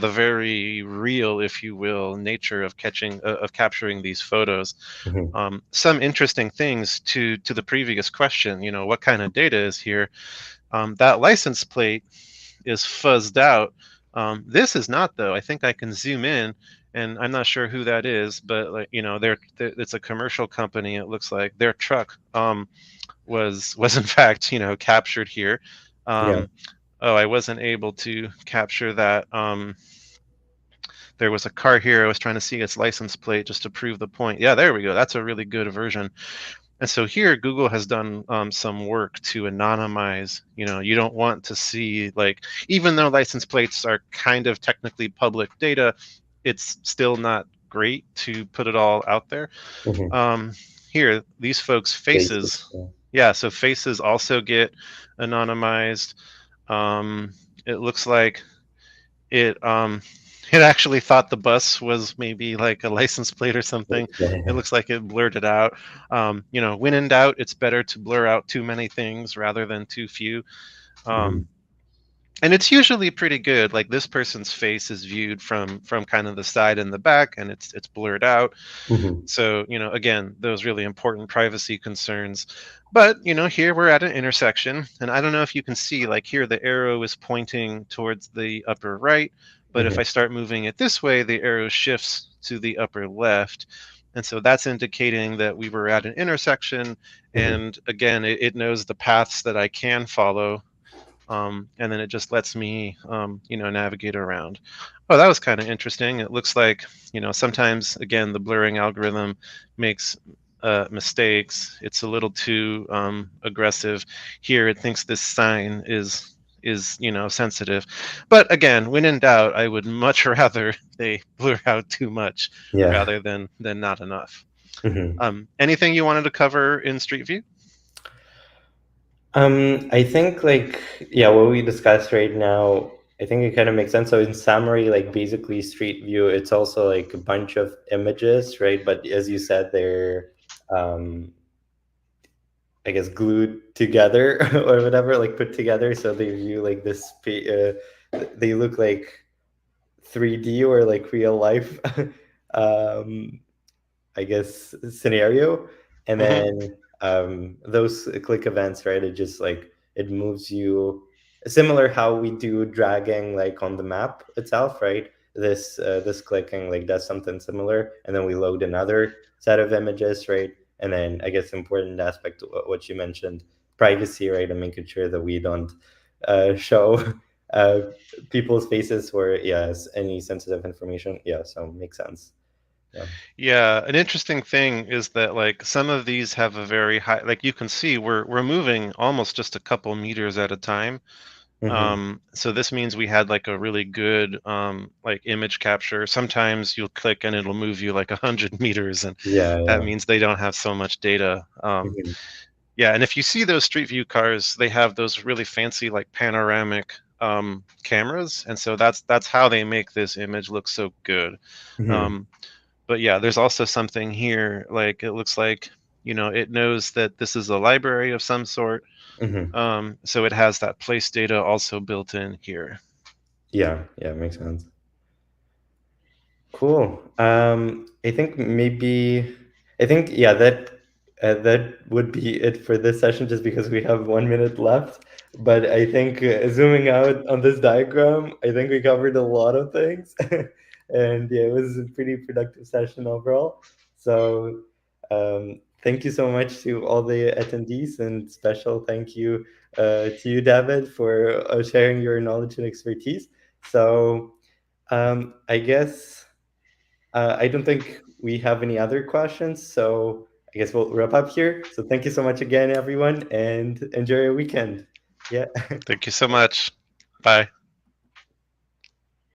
very real, if you will, nature of capturing these photos. Mhm. Some interesting things to the previous question, what kind of data is here? That license plate is fuzzed out. This is not, though. I think I can zoom in, and I'm not sure who that is, but like it's a commercial company. It looks like their truck was in fact captured here. Yeah. Um, oh, I wasn't able to capture that. There was a car here. I was trying to see its license plate just to prove the point. Yeah, there we go. That's a really good version. And so here, Google has done some work to anonymize. You don't want to see, like, even though license plates are kind of technically public data, it's still not great to put it all out there. Mhm. Um, Here, these folks' Faces. faces, Yeah. yeah, so faces also get anonymized. Um, it looks like it it actually thought the bus was maybe like a license plate or something. It Yeah. looks like it blurred it out. When in doubt, it's better to blur out too many things rather than too few. Mhm. Um, and it's usually pretty good. Like this person's face is viewed from kind of the side and the back, and it's blurred out. Mhm. So, again, those really important privacy concerns. But, here we're at an intersection, and I don't know if you can see, like here, the arrow is pointing towards the upper right. But if Mhm. I start moving it this way, the arrow shifts to the upper left. And so that's indicating that we were at an intersection. Mhm. And again, it knows the paths that I can follow. And then it just lets me, navigate around. Oh, that was kind of interesting. It looks like, sometimes, again, the blurring algorithm makes mistakes. It's a little too aggressive. Here, it thinks this sign is sensitive. But again, when in doubt, I would much rather they blur out too much Yeah. rather than not enough. Mhm. Anything you wanted to cover in Street View? I think like yeah, what we discussed right now, I think it kind of makes sense. So in summary, like basically Street View, it's also like a bunch of images, right? But as you said, they're um I guess glued together or whatever, like put together, so they view like they look like 3D or like real life um I guess scenario, and Hmm. then those click events, right? It just like it moves you similar how we do dragging like on the map itself, right? This clicking like does something similar, and then we load another set of images, right? And then I guess important aspect to what you mentioned, privacy, right? And making sure that we don't show uh, people's faces or yes, any sensitive information. Yeah, so makes sense. Yeah. Yeah, an interesting thing is that like some of these have a very high, like you can see we're moving almost just a couple meters at a time. Hmm. So this means we had like a really good like image capture. Sometimes you'll click and it'll move you like 100 meters, and Yeah, that yeah. means they don't have so much data. Mhm. Yeah, and if you see those Street View cars, they have those really fancy like panoramic cameras, and so that's how they make this image look so good. Mhm. Um, but yeah, there's also something here, like it looks like It knows that this is a library of some sort. Hmm. So it has that place data also built in here. Yeah, makes sense. Cool. I think yeah that would be it for this session, just because we have 1 minute left. But I think zooming out on this diagram, I think we covered a lot of things, and yeah, it was a pretty productive session overall. So thank you so much to all the attendees, and special thank you to you, David, for sharing your knowledge and expertise. So I guess. I don't think we have any other questions, so I guess we'll wrap up here. So thank you so much again, everyone, and enjoy your weekend. Yeah. Thank you so much. Bye.